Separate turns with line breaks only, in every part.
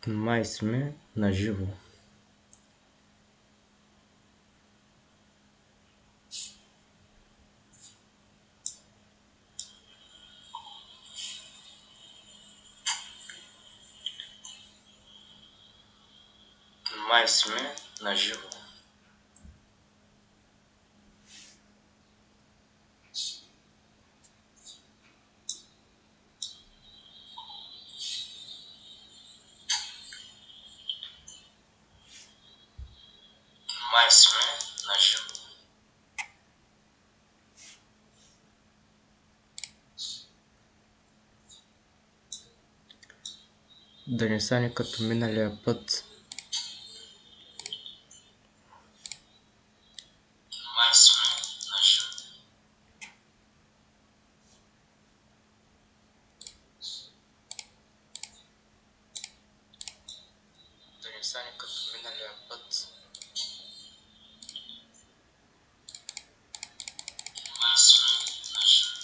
Май сме на живо. Май сме на живо. Май сме на живо. Да не стане като миналия път. Май сме на живо. Да не стане като миналия път. Май сме на живо.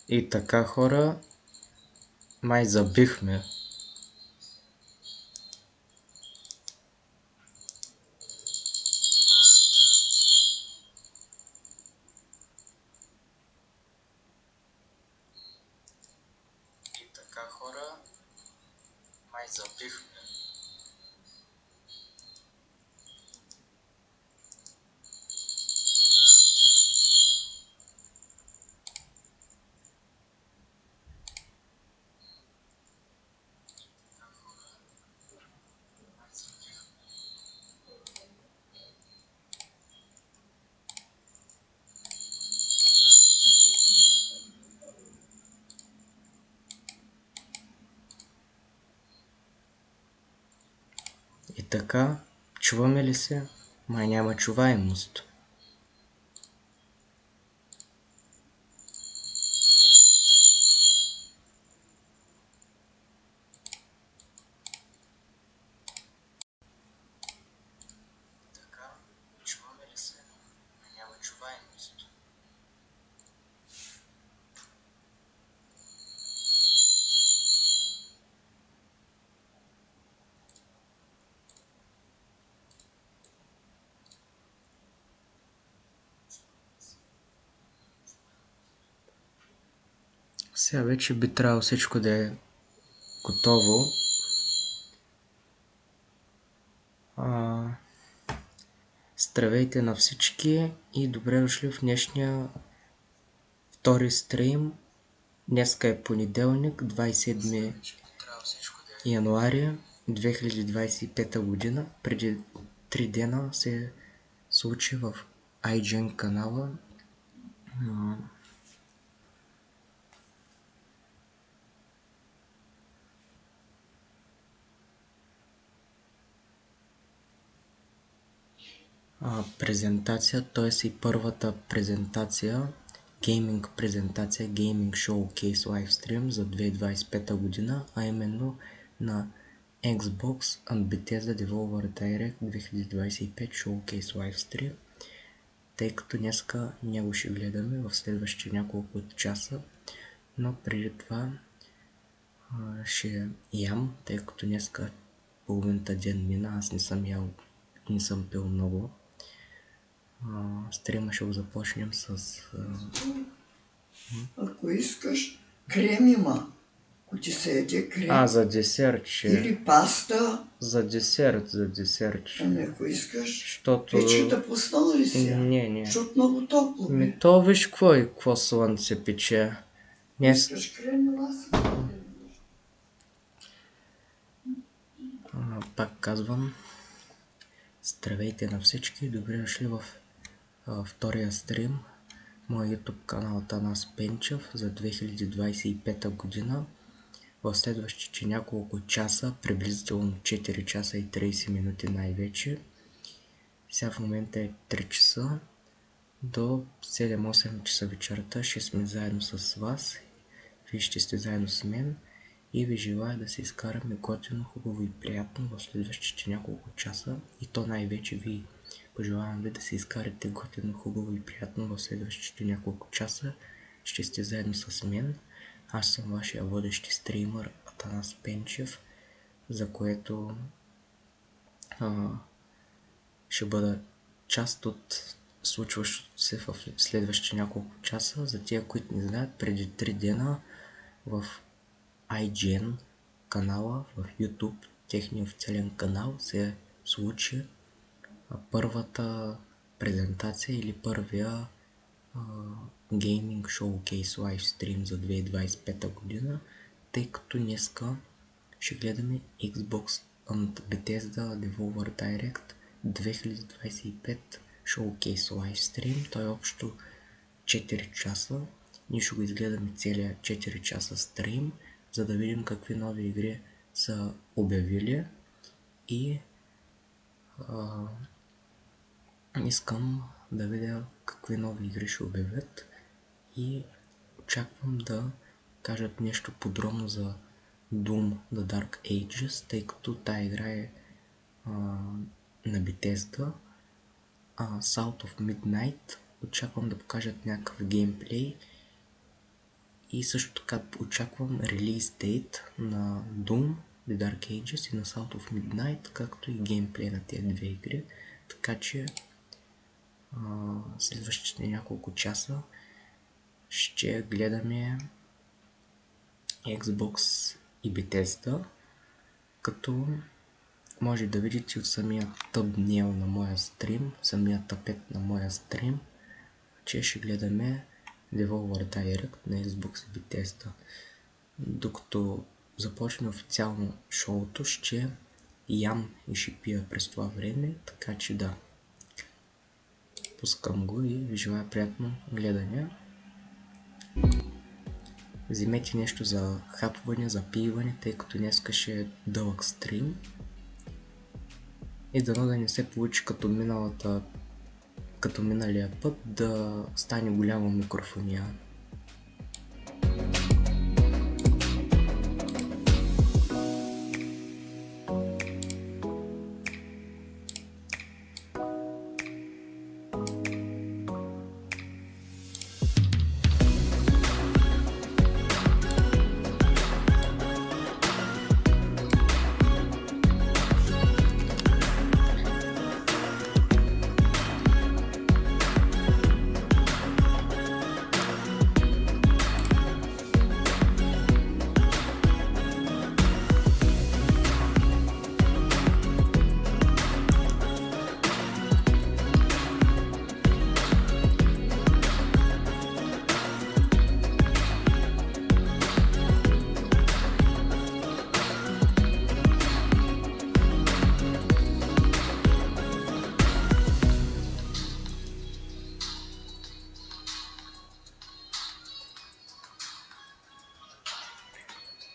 И така, хора, май забихме. И така, хора, май забихме. И така, чуваме ли се? Май няма чуваемост. Така, чуваме ли се? Май няма чуваемост. Сега вече би трябвало всичко да е готово. Здравейте на всички и добре дошли в днешния втори стрим. Днеска е понеделник, 27 януари 2025 година. Преди 3 дена се случи в IGN канала презентация, т.е. и първата презентация, гейминг презентация, гейминг шоукейс лайвстрим за 2025 година, а именно на Xbox and Bethesda Developer Direct 2025 Showcase Livestream, тъй като днеска него ще гледаме в следващите няколко часа, но преди това ще ям, тъй като днеска половината ден мина, аз не съм ял, не съм пил много. Стрима ще го започнем с...
Ако искаш, крем има. Ако ти се яде крем.
За десерт ще.
Или паста.
За десерт ще.
Ами ако искаш.
Защото...
Печката пуснала ли си?
Не.
Защото много топло бе.
То виж какво слънце пече.
Искаш крем, аз
пак казвам, здравейте на всички, добре дошли в втория стрим. Моя YouTube канал Атанас Пенчев за 2025 година. В следващите няколко часа, приблизително 4 часа и 30 минути най-вече. Сега в момента е 3 часа. До 7-8 часа вечерта ще сме заедно с вас. Вие ще сте заедно с мен. И ви желая да се изкараме готино, хубаво и приятно в следващите няколко часа. И то най-вече ви пожелавам ви да се изкарате готино, хубаво и приятно в следващите няколко часа. Ще сте заедно с мен. Аз съм вашия водещи стример Атанас Пенчев, за което ще бъда част от случващото се в следващите няколко часа. За тия, които не знаят, преди 3 дена в IGN канала в YouTube, техния официален канал, се случи първата презентация или първия гейминг шоукейс лайвстрим за 2025 година, тъй като днеска ще гледаме Xbox Bethesda Direct 2025 шоукейс лайвстрим. Той е общо 4 часа. Ние ще го изгледаме целия 4 часа стрим, за да видим какви нови игри са обявили и искам да видя какви нови игри ще обявят и очаквам да кажат нещо подробно за Doom The Dark Ages, тъй като тая игра е на Bethesda. South of Midnight очаквам да покажат някакъв геймплей и също така очаквам релиз дейт на Doom The Dark Ages и на South of Midnight, както и геймплей на тези две игри, така че следващите няколко часа ще гледаме Xbox и Bethesda, като може да видите от самия thumbnail на моя стрим, самия тапет на моя стрим, че ще гледаме Developer Direct на Xbox и Bethesda. Докато започне официално шоуто, ще ям и ще пия през това време, така че да, пускам го и ви желая приятно гледане. Вземете нещо за хапване, за пиване, тъй като днеска ще е дълъг стрим. И дано да не се получи като миналия път, да стане голяма микрофония.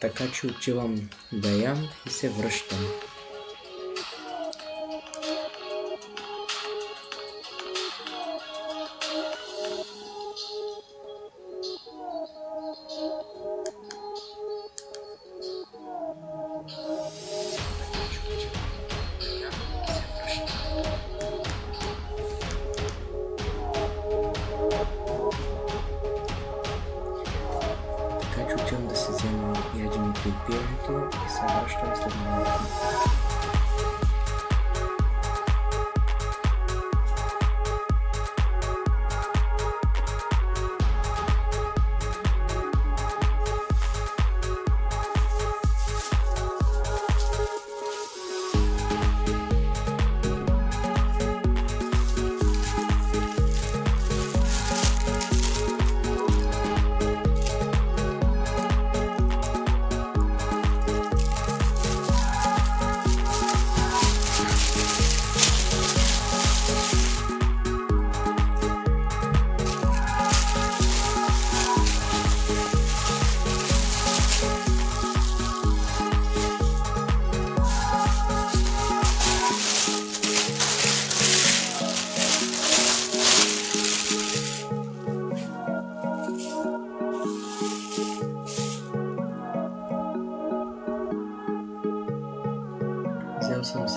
Така че отивам да ям и се връщам. Отивам да се взема яденето и пиенето и се връщам след малко.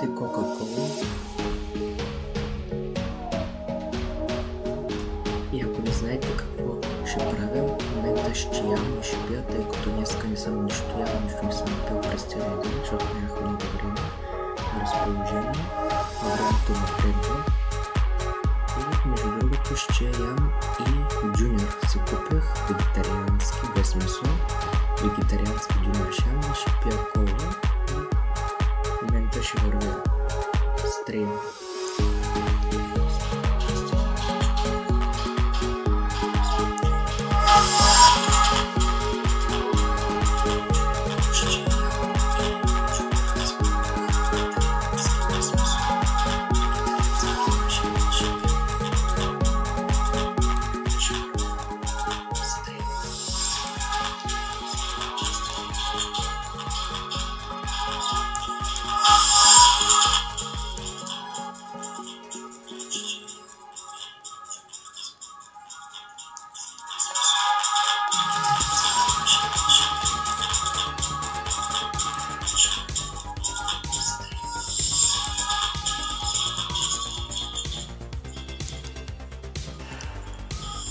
си Кока-Кола. И ако не знаете какво ще правя, в момента ще ям и ще пия, тъй като днеска не съм нищо ял, нищо не съм пил през целия ден, защото нямах много време на разположение, а времето напредва. И между другото ще ям и джуниор. Си купих вегетариански без месо, вегетариански джуниор ще ям и ще пия кола. В момента ще вървя стрим.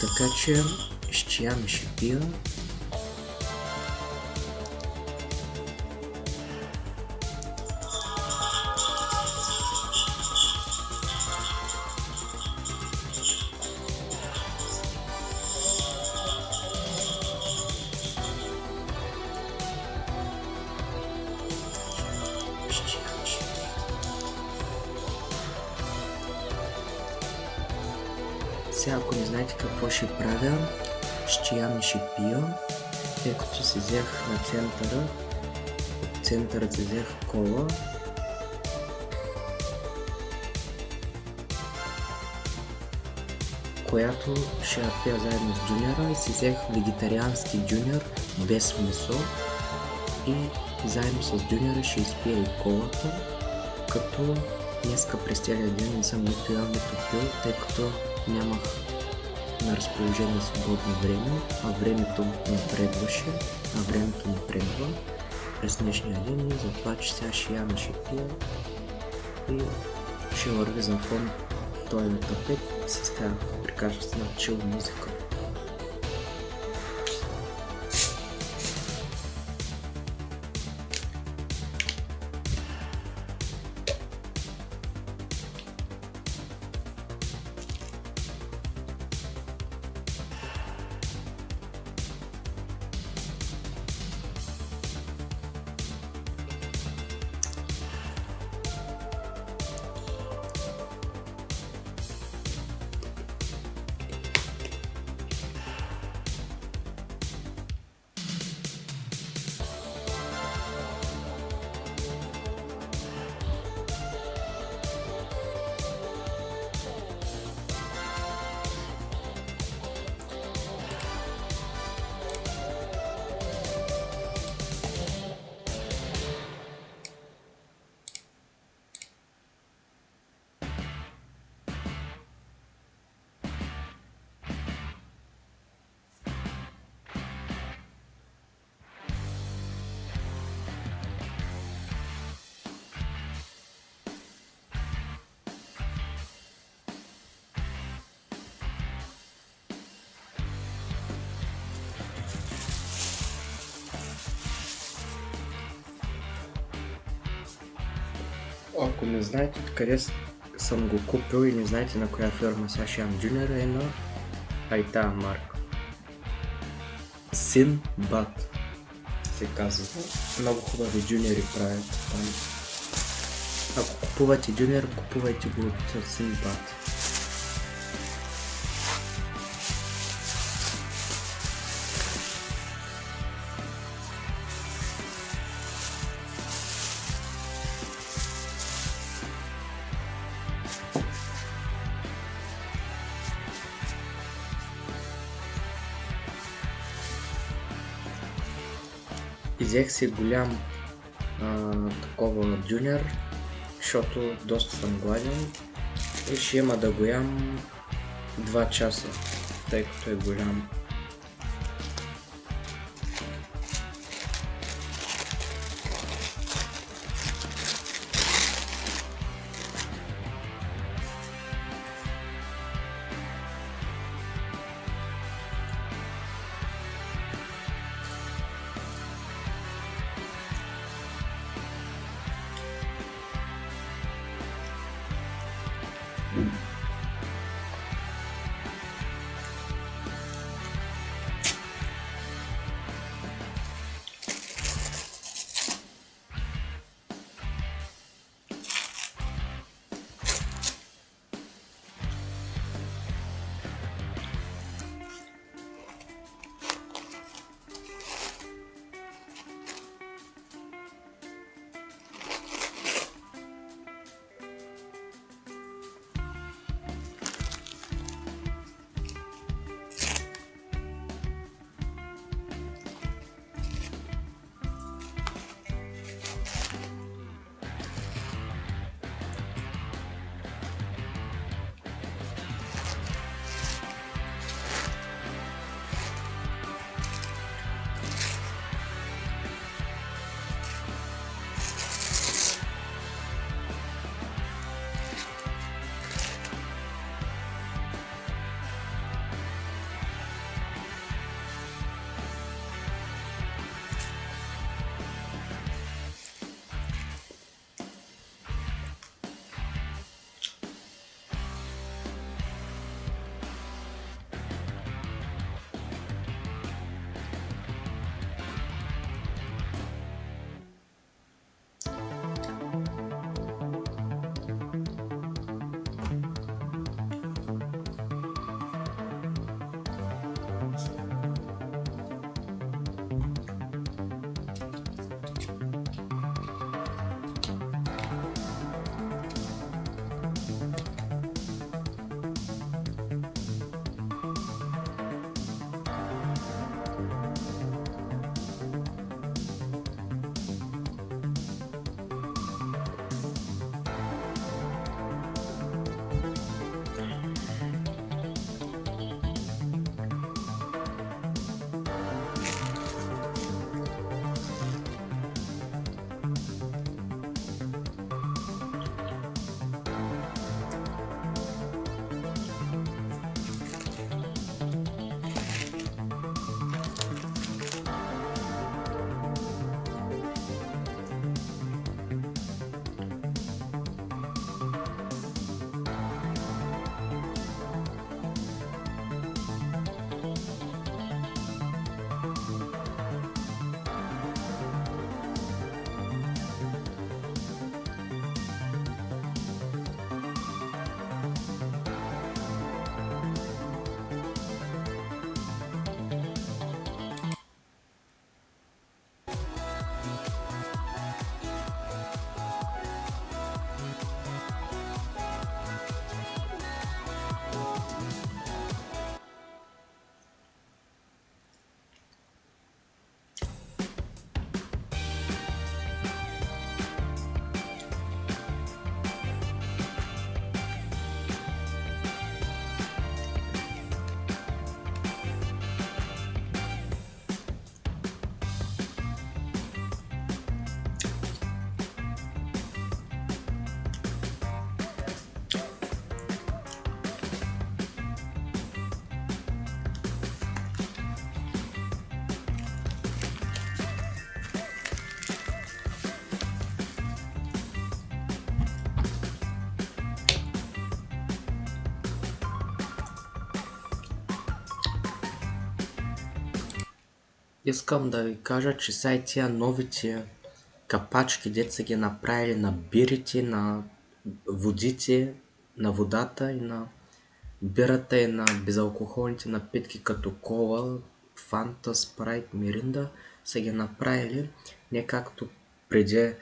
Така че ще ям и ще пия. Сега, ако не знаете какво ще правя, ще ям и ще пия, тъй като си взех на центъра, от центъра си взех кола, която ще я пия заедно с джуниора, и си взех вегетариански джуниор без месо и заедно с джуниора ще изпия и колата, като днеска през целия ден не съм нито ял, нито пил, тъй като нямах на разположение свободно време, а времето напредваше, през днешния ден, и затова, че сега ще ям и ще пия и ще върви за фон този тапет с тази прикачествена чил музика. Ако не знаете къде съм го купил и не знаете на коя фирма сега ще ям джуниора, е на тая марка. Синбад се казва. Много хубави джуниори правят там. Ако купувате джуниор, купувайте го от Синбад. Взех си голям такова джуниор, защото доста съм гладен и ще има да го ям 2 часа, тъй като е голям. Искам да ви кажа, че сега тия новите капачки, дет са ги направили на бирите, на водите, на водата и на бирата и на безалкохолните напитки като кола, фанта, спрайт, миринда, са ги направили не както преди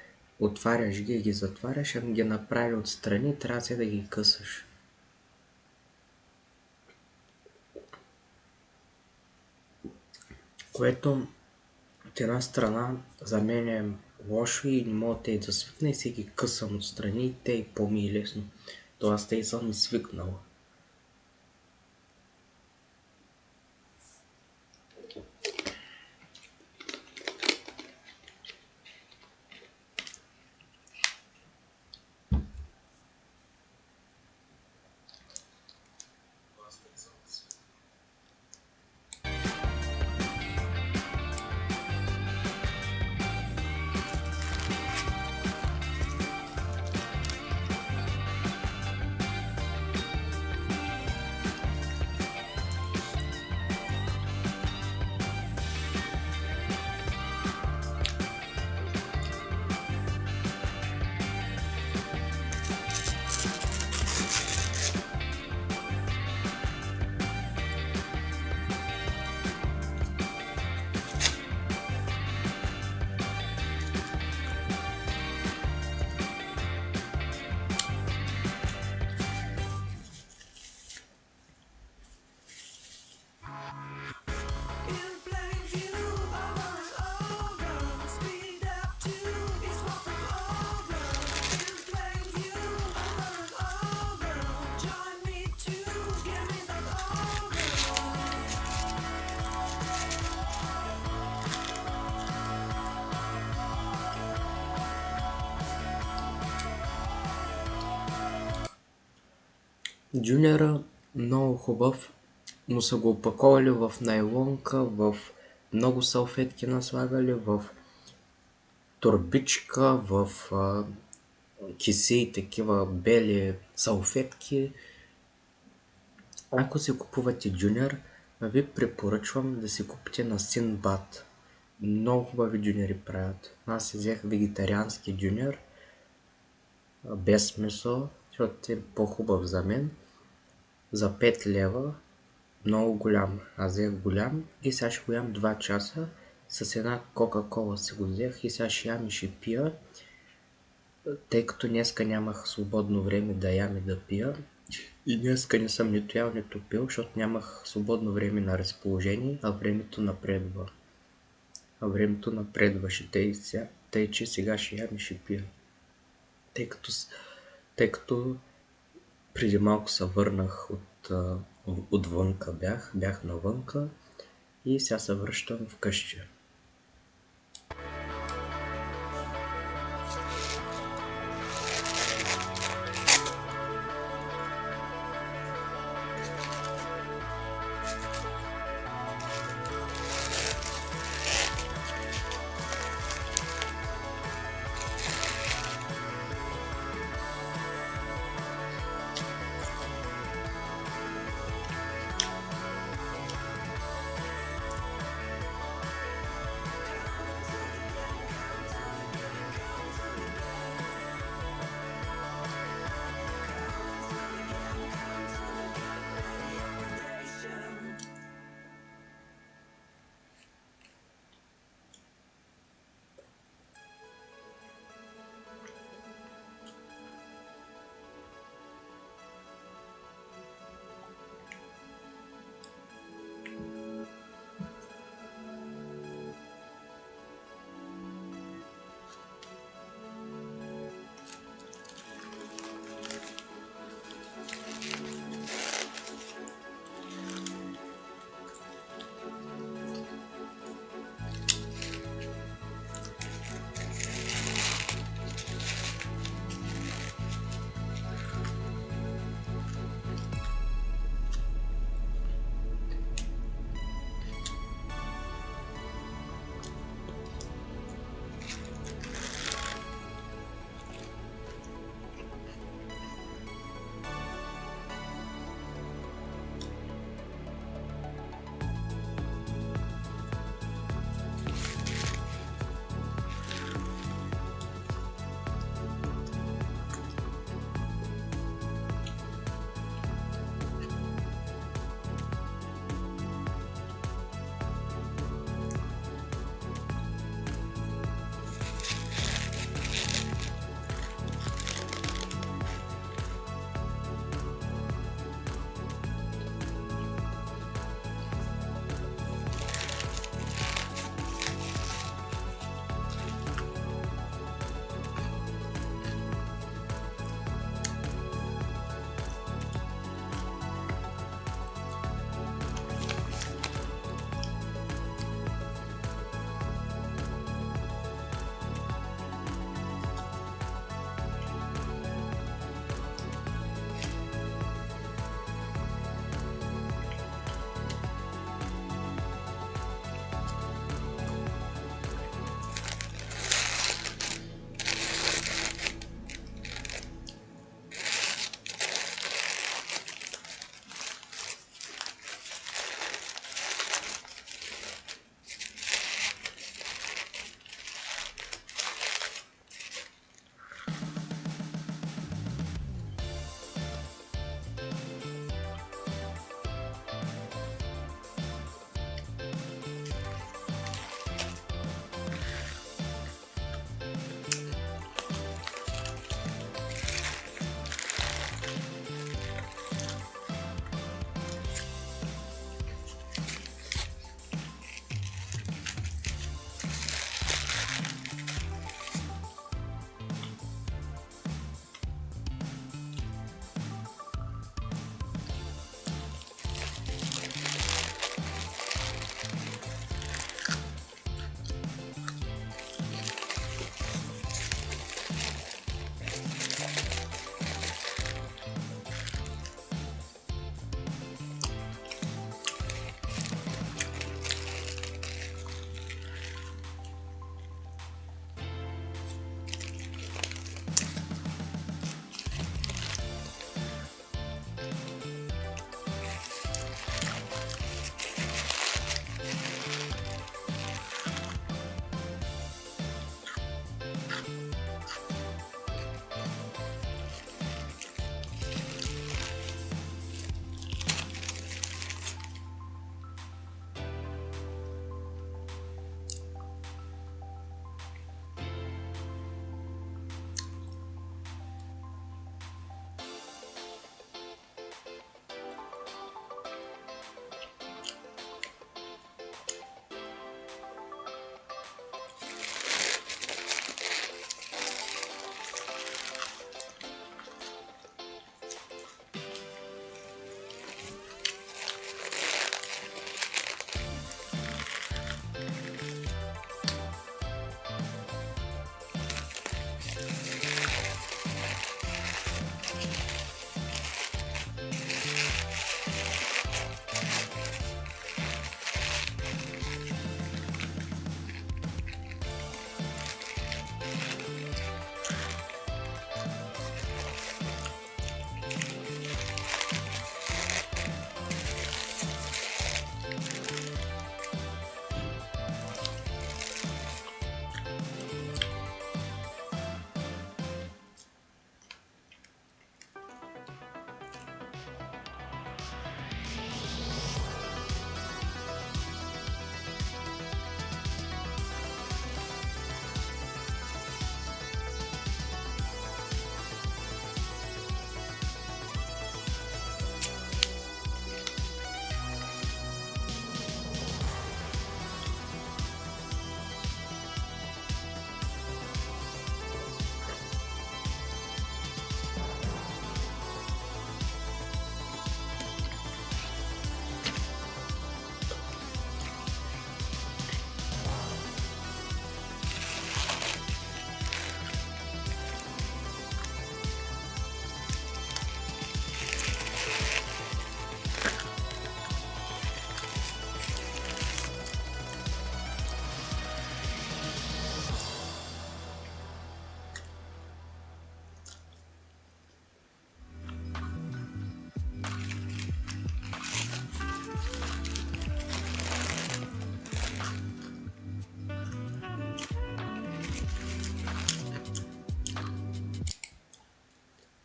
отваряш ги и ги затваряш, ами ги направили отстрани и трябва да ги късаш. Което от една страна за мен е лошо и не мога те да свикна и си ги късам отстрани и те и по-ми е лесно. То аз те и съм свикнал. Джуниора много хубав, но са го опаковали в найлонка, в много салфетки наслагали, в турбичка, в киси и такива бели салфетки. Ако си купувате джуниор, ви препоръчвам да си купите на Синбад. Много хубави джуниори правят. Аз си взех вегетариански джуниор, без месо, защото е по-хубав за мен. За 5 лева, много голям. Аз взех голям и сега ще го ям 2 часа. С една кока-кола си го взех и сега ще ям и ще пия. Тъй като днеска нямах свободно време да ям и да пия. И днеска не съм нито ял, нито пил, защото нямах свободно време на разположение, а времето напредва. Времето напредваше, тъй че сега ще ям и ще пия. Тъй като преди малко се върнах отвънка бях навънка и сега се връщам вкъщи.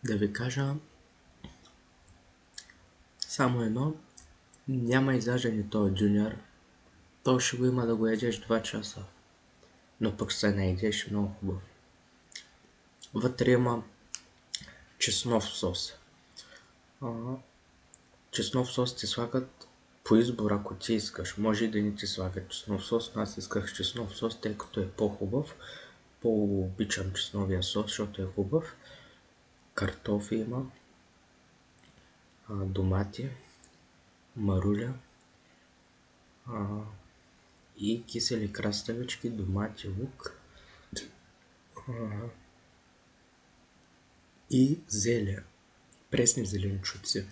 Да ви кажа само едно, няма изяждане този джуниор. То ще го има да го ядеш 2 часа. Но пък се наедеш много хубаво. Вътре има чеснов сос. Чеснов сос ти слагат по избор, ако ти искаш. Може и да не ти слагат чеснов сос, но аз исках чеснов сос, тъй като е по-хубав. По-обичам чесновия сос, защото е хубав. Картофи има, домати, маруля и кисели краставички, домати, лук и зеле, пресни зеленчуци.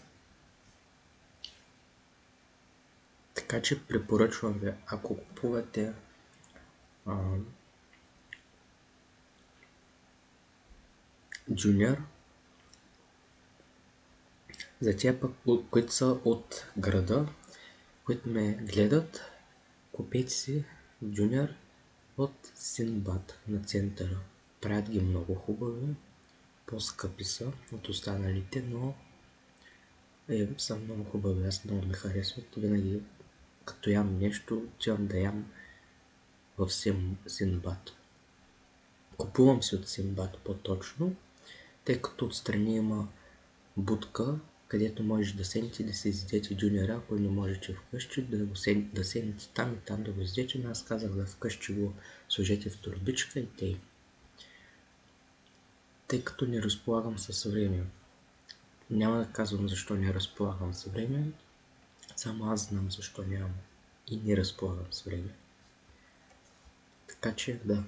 Така че препоръчвам ви, ако купувате джуниор, за тия пък, които са от града, които ме гледат, купете си джуниор от Синбад на центъра. Правят ги много хубави, по-скъпи са от останалите, но са много хубави. Аз много ме харесват. Винаги като ям нещо, отивам да ям в Синбад. Купувам си от Синбад по-точно, тъй като отстрани има будка, където можеш да седнете да си изядете джуниора, ако не можете вкъщи, да седнете там и там да го изядете, но аз казах да вкъщи го сложете в турбичка и тъй. Тъй като не разполагам с време. Няма да казвам защо не разполагам с време, само аз знам защо нямам и не разполагам с време. Така че да.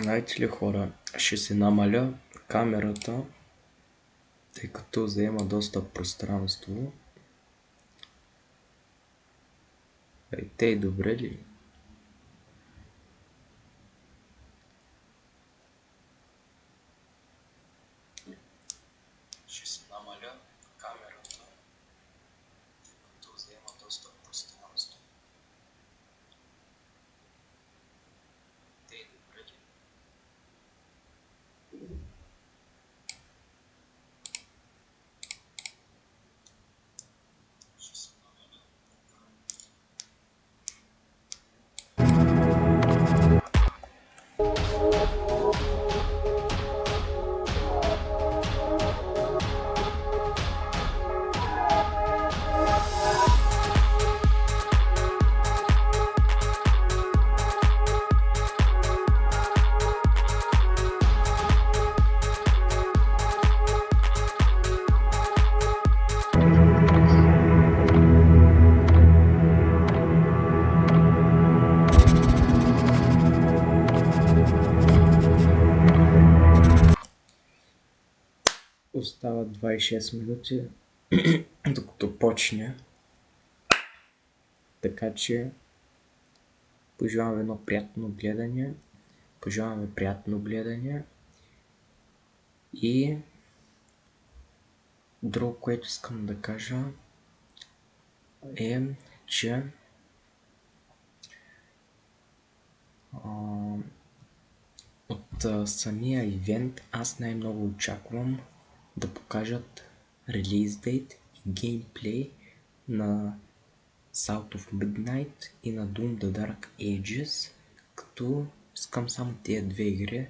Знаете ли, хора, ще се намаля камерата, тъй като заема доста пространство. Те и добре ли? Ще се намаля камерата, тъй като заема доста пространство. Те и добре ли? Ще се намаля. Остават 26 минути, докато почне. Така че пожелавам едно приятно гледане. Пожелаваме приятно гледане. И друго, което искам да кажа е, че от самия ивент аз най-много очаквам да покажат релиз дейт и геймплей на South of Midnight и на Doom the Dark Ages, като искам само тия две игри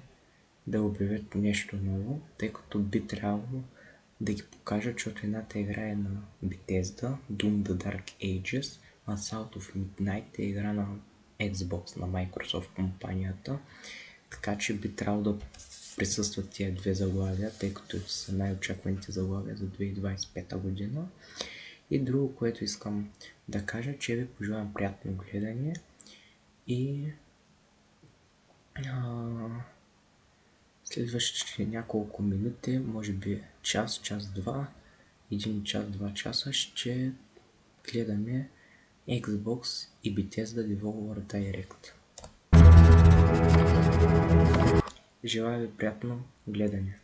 да обявят нещо ново, тъй като би трябвало да ги покажат, защото едната игра е на Bethesda, Doom the Dark Ages, а South of Midnight е игра на Xbox, на Microsoft компанията, така че би трябвало да присъстват тия две заглавия, тъй като са най-очакваните заглавия за 2025 година. И друго, което искам да кажа, че ви пожелавам приятно гледане и следващите няколко минути, може би час, час-два, 1 час, 2 часа ще гледаме Xbox и Bethesda Developer Direct. Желая ви приятно гледане.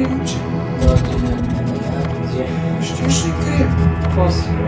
иначе.
Този на
Щеш ли крем?
после.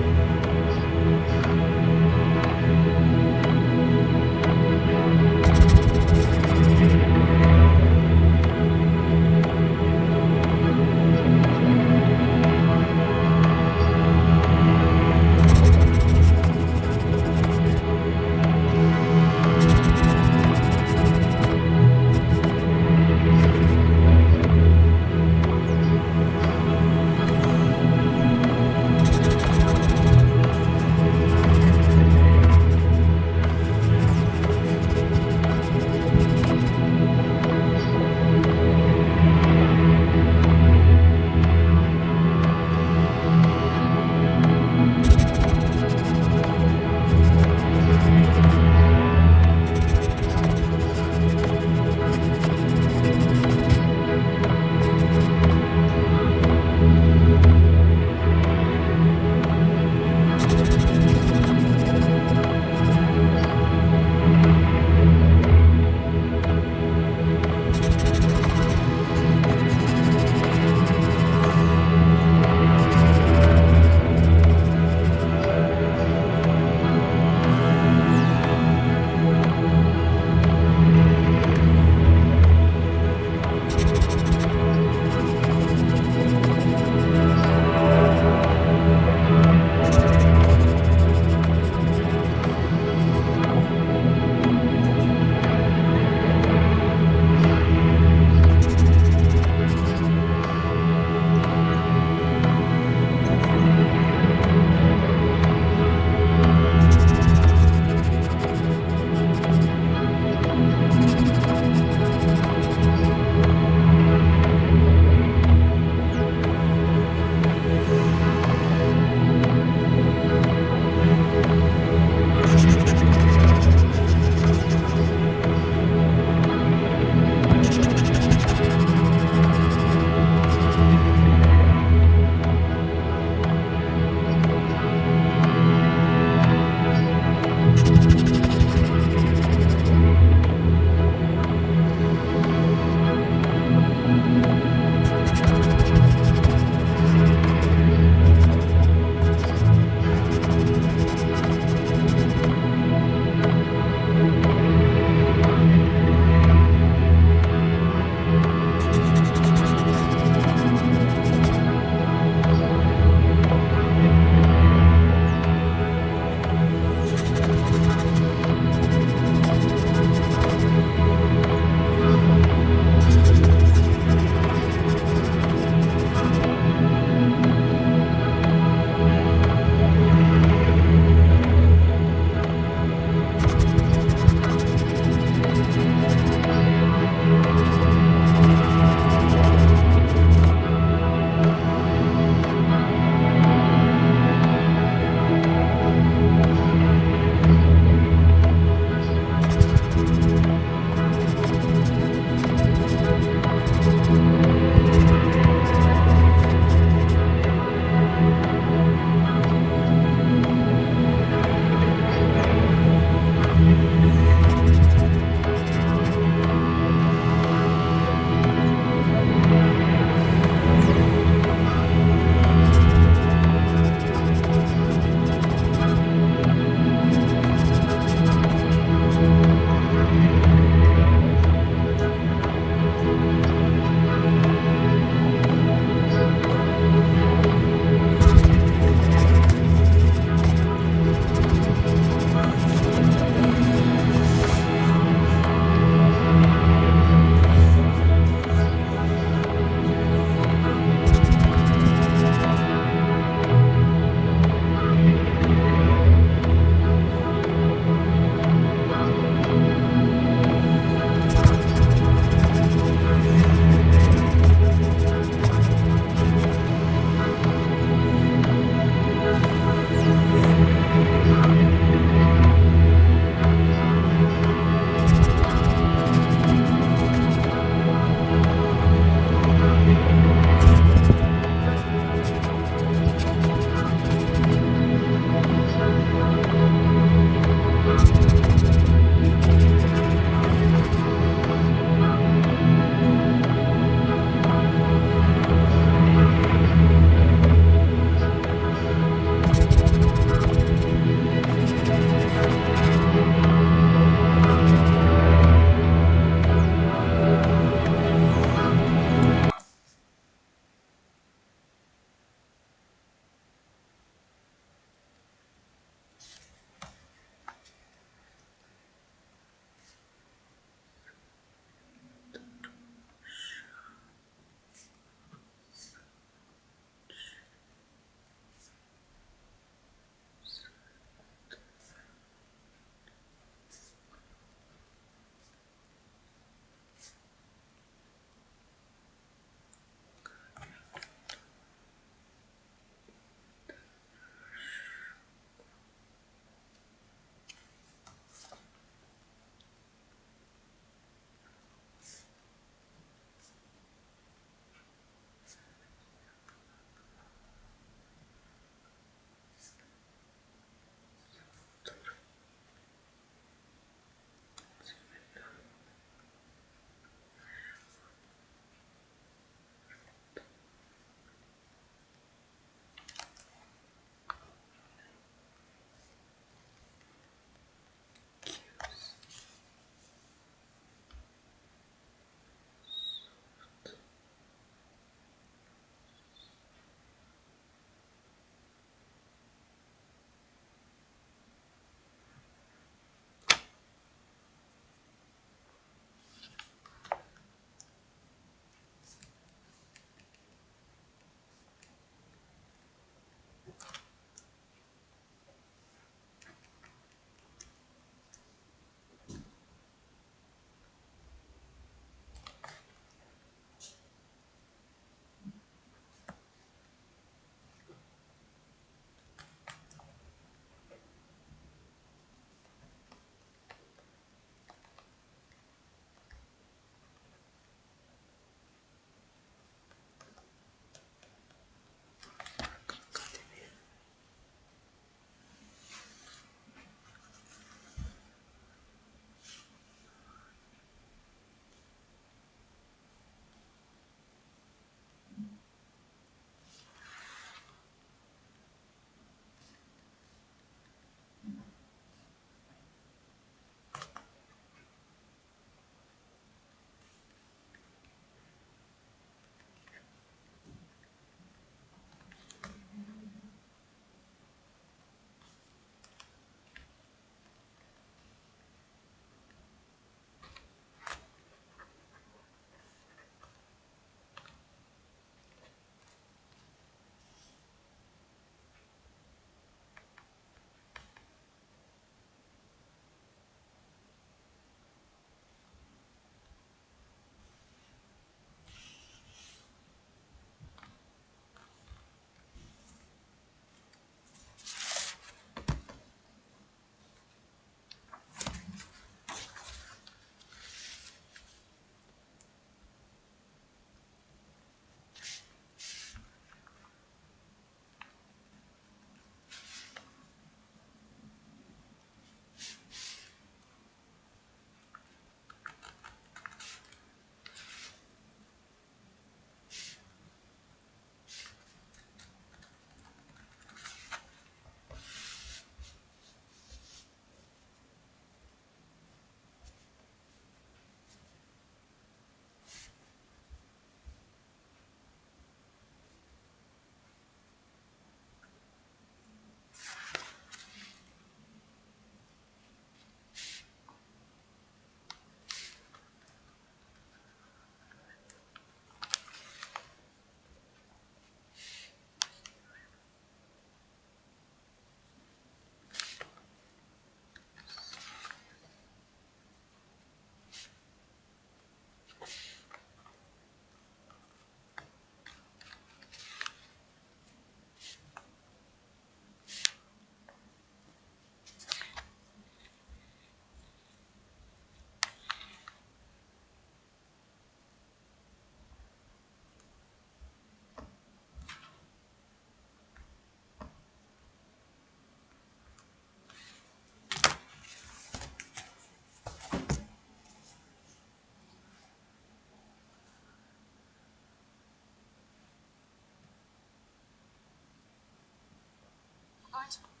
презентация.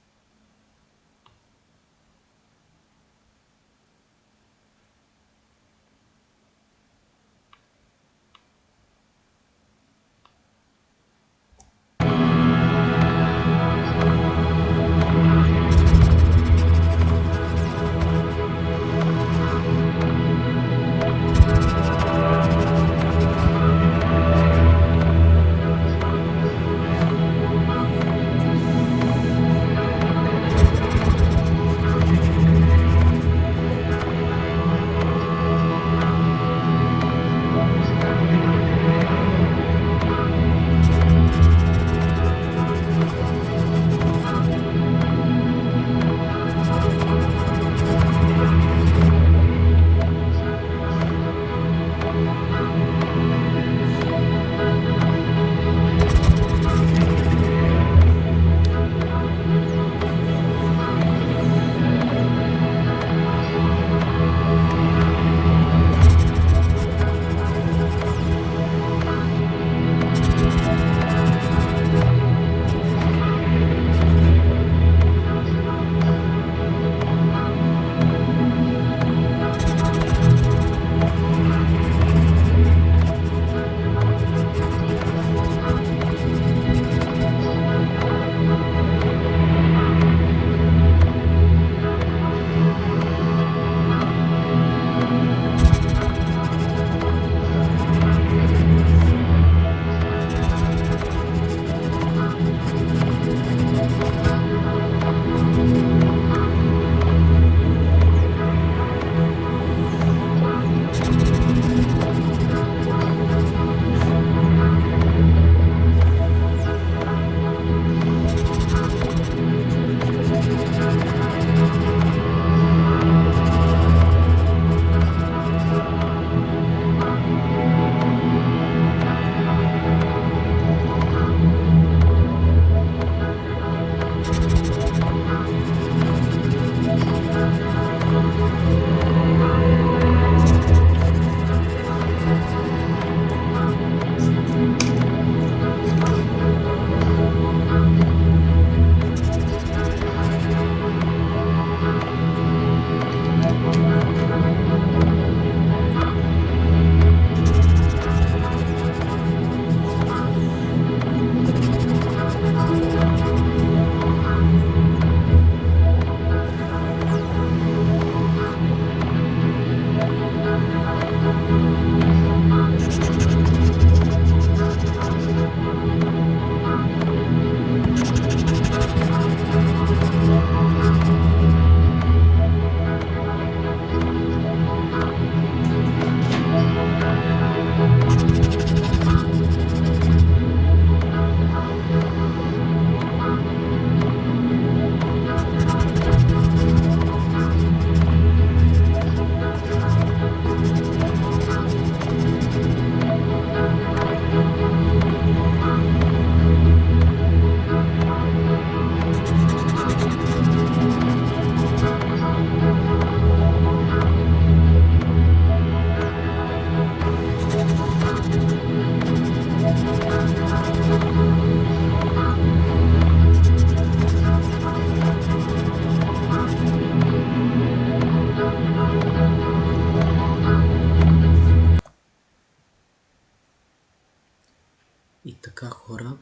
И така, хора,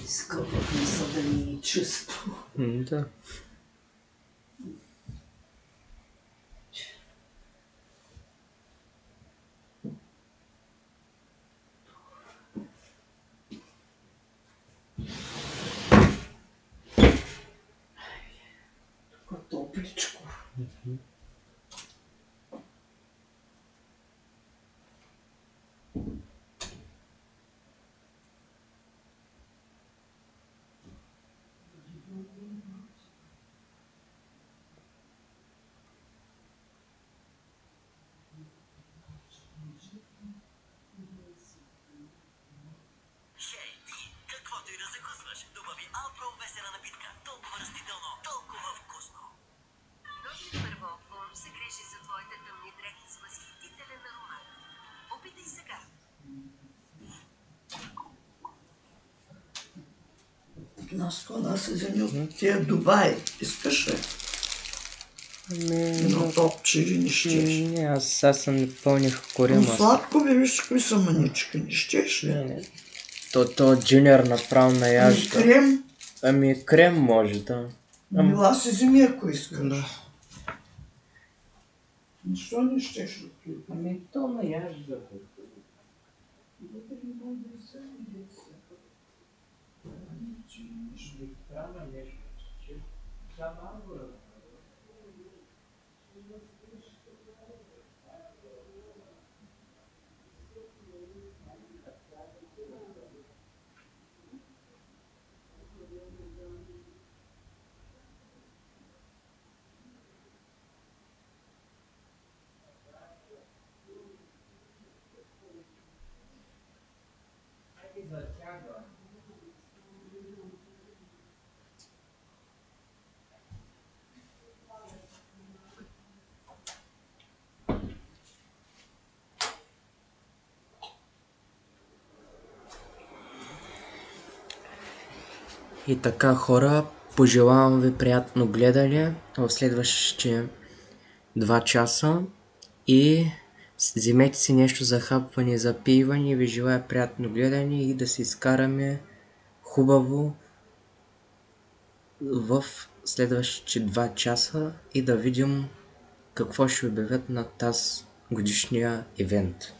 Скъпахме са да ни е чисто.
да.
Тук топличко.
Хей, ти, каквото и да закусваш, добави Алпро весела напитка. Толкова растително, толкова вкусно.
Нас се вземи от тия Дубай. Искаш ли? Едно топче или не щеш?
Не, аз съм не пълних корема.
Сладко бе, виж какви са манички. Не щеш ли?
Не. То джуниор направо на яжда.
Крем?
Крем може, да.
Мила си вземи, ако искаш.
Да.
Защо не щеш ли?
То на яжда. И така, хора, пожелавам ви приятно гледане в следващите 2 часа и вземете си нещо за хапване и за пиване и ви желая приятно гледане и да се изкараме хубаво в следващите 2 часа и да видим какво ще обявят на тази годишния ивент.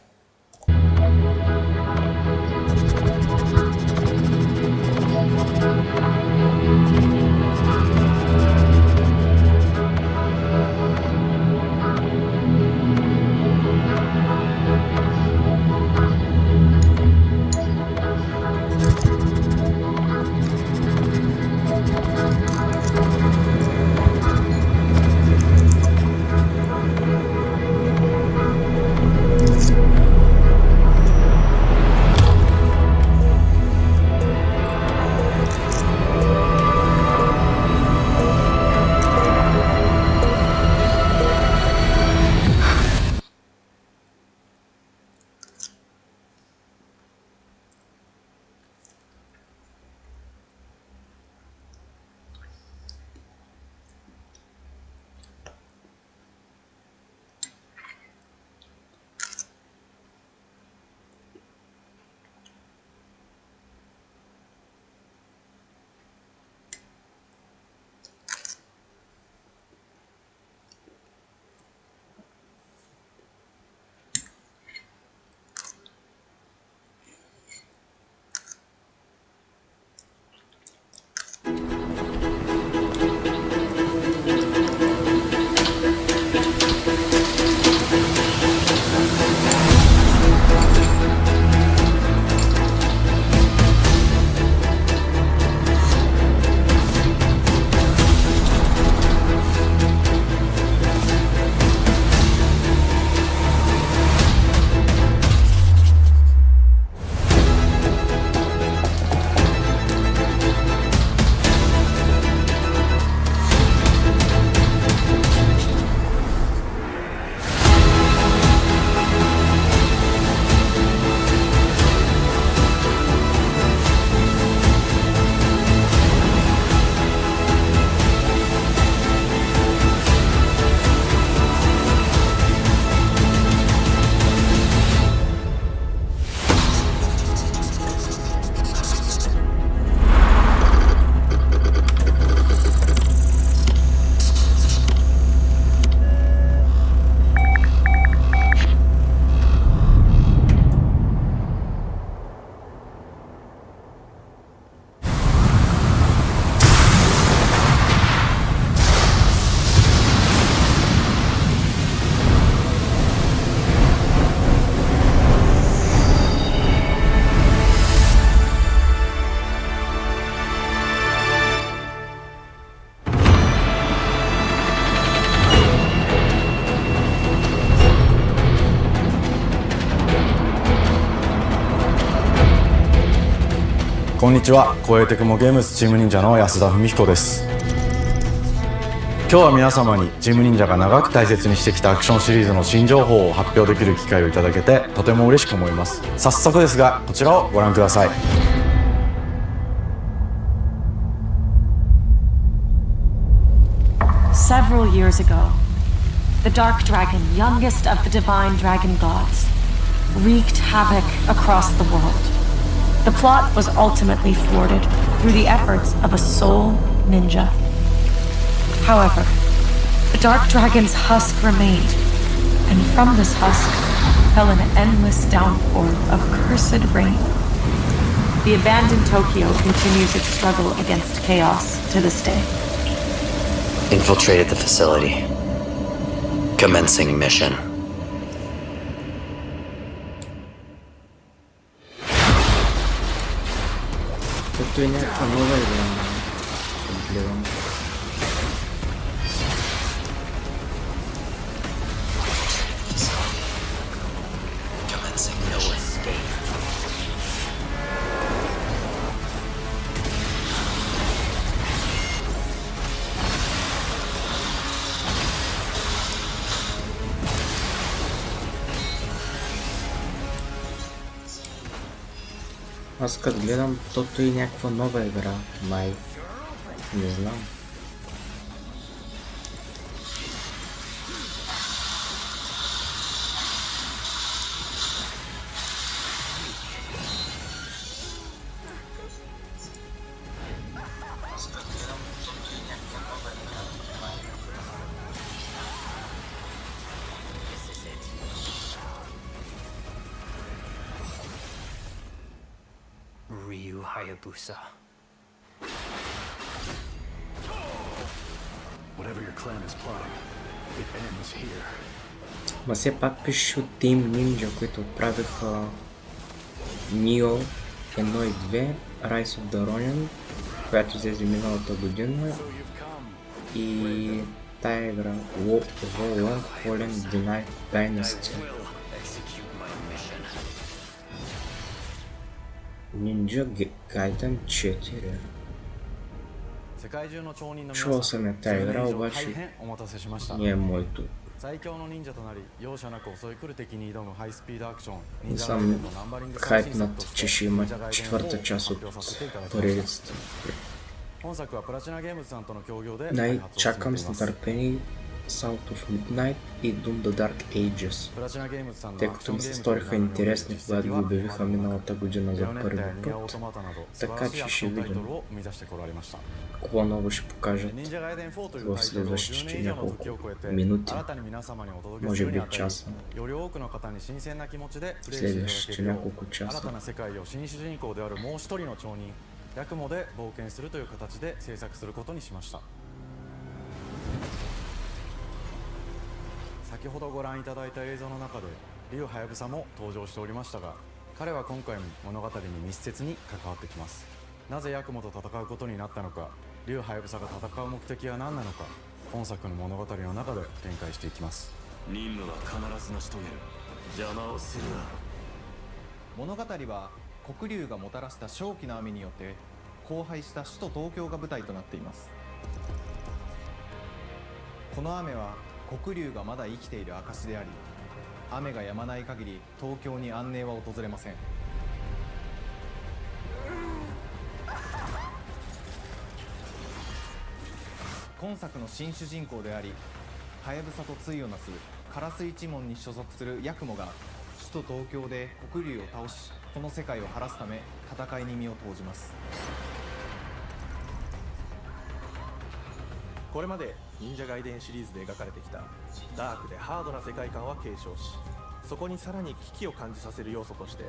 こんにちは、公営テクモゲームズチーム忍者の安田文彦です。今日は皆様にチーム忍者が長く大切にしてきたアクションシリーズの新情報を発表できる機会をいただけてとても嬉しく思います。早速ですがこちらをご覧ください。
Several years ago, the Dark Dragon, youngest of the divine dragon gods, wreaked havoc across the world. The plot was ultimately thwarted through the efforts of a sole ninja. However, the Dark Dragon's husk remained, and from this husk fell an endless downpour of cursed rain. The abandoned Tokyo continues its struggle against chaos to this day.
Infiltrated the facility. Commencing mission.
Тут и някаква нова игра, гледам. Аз като гледам, тото и някаква нова игра, май. Не знам.
Hayabusa. Whatever your clan is plotting, it ends here.
Ма все пак пише от Team Ninja, които отправиха Nioh 1 и 2, Rise of the Ronin, която излезе миналата година, и тая игра Long Fallen Dynasty. Ninja Gaiden 4. Чувал съм я тая игра, обаче не е моето. Не съм хайпнат, че ще има четвърта част от поредицата. Чакам с нетърпение South of Midnight и Doom the Dark Ages, тъй като ми се сториха интересни, когато го обявиха миналата година за първи път, така че ще видим какво ново ще покажат в следващите няколко минути, може би часа, следващите няколко часа. ヤクモで冒険するという形で制作することにしました。先ほどご覧いただいた映像の中でリュウ・ハヤブサも登場しておりましたが、彼は今回も物語に密接に関わってきます。なぜヤクモと戦うことになったのか、リュウ・ハヤブサが戦う目的は何なのか、本作の物語の中で展開していきます。任務は必ず成し遂げる。邪魔をするな。物語は黒龍がもたらした正気の雨によって荒廃した首都東京が舞台となっています。この雨は黒龍がまだ生きている証であり、雨が止まない限り東京に安寧は訪れません。今作の新主人公であり、ハヤブサと対をなすカラス一門に所属するヤクモが首都東京で黒龍を倒し、この世界を晴らすため戦いに身を投じます。これまで忍者外伝シリーズで描かれてきたダークでハードな世界観は継承し、そこにさらに危機を感じさせる要素として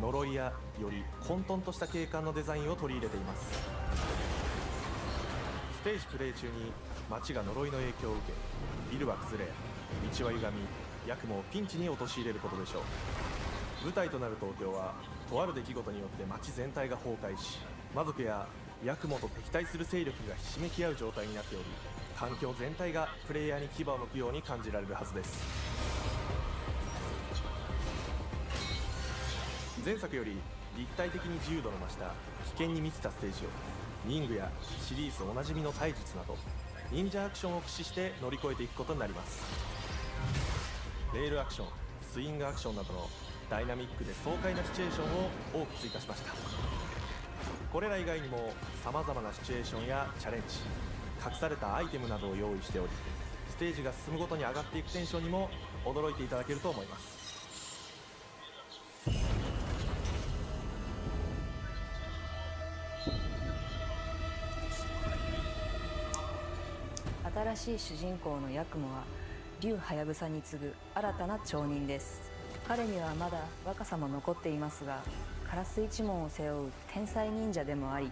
呪いやより混沌とした景観のデザインを取り入れています。ステージプレイ中に街が呪いの影響を受け、ビルは崩れ、道は歪み、ヤクモをピンチに陥れることでしょう。舞台となる東京はとある出来事によって街全体が崩壊し、魔族やヤクモと敵対する勢力がひしめき合う状態になっており、環境全体がプレイヤーに牙を向くように感じられるはずです。前作より立体的に自由度の増した危険に満ちたステージを忍具やシリーズおなじみの体術など忍者アクションを駆使して乗り越えていくことになります。レールアクション、スイングアクションなどのダイナミックで爽快なシチュエーションを多く追加しました。これら以外にも様々なシチュエーションやチャレンジ、
隠されたアイテムなどを用意しており、ステージが進むごとに上がっていくテンションにも驚いていただけると思います。
新しい主人公のヤクモは竜ハヤブサに次ぐ新たな町人です。彼にはまだ若さも残っていますが、カラス一門を背負う天才忍者でもあり、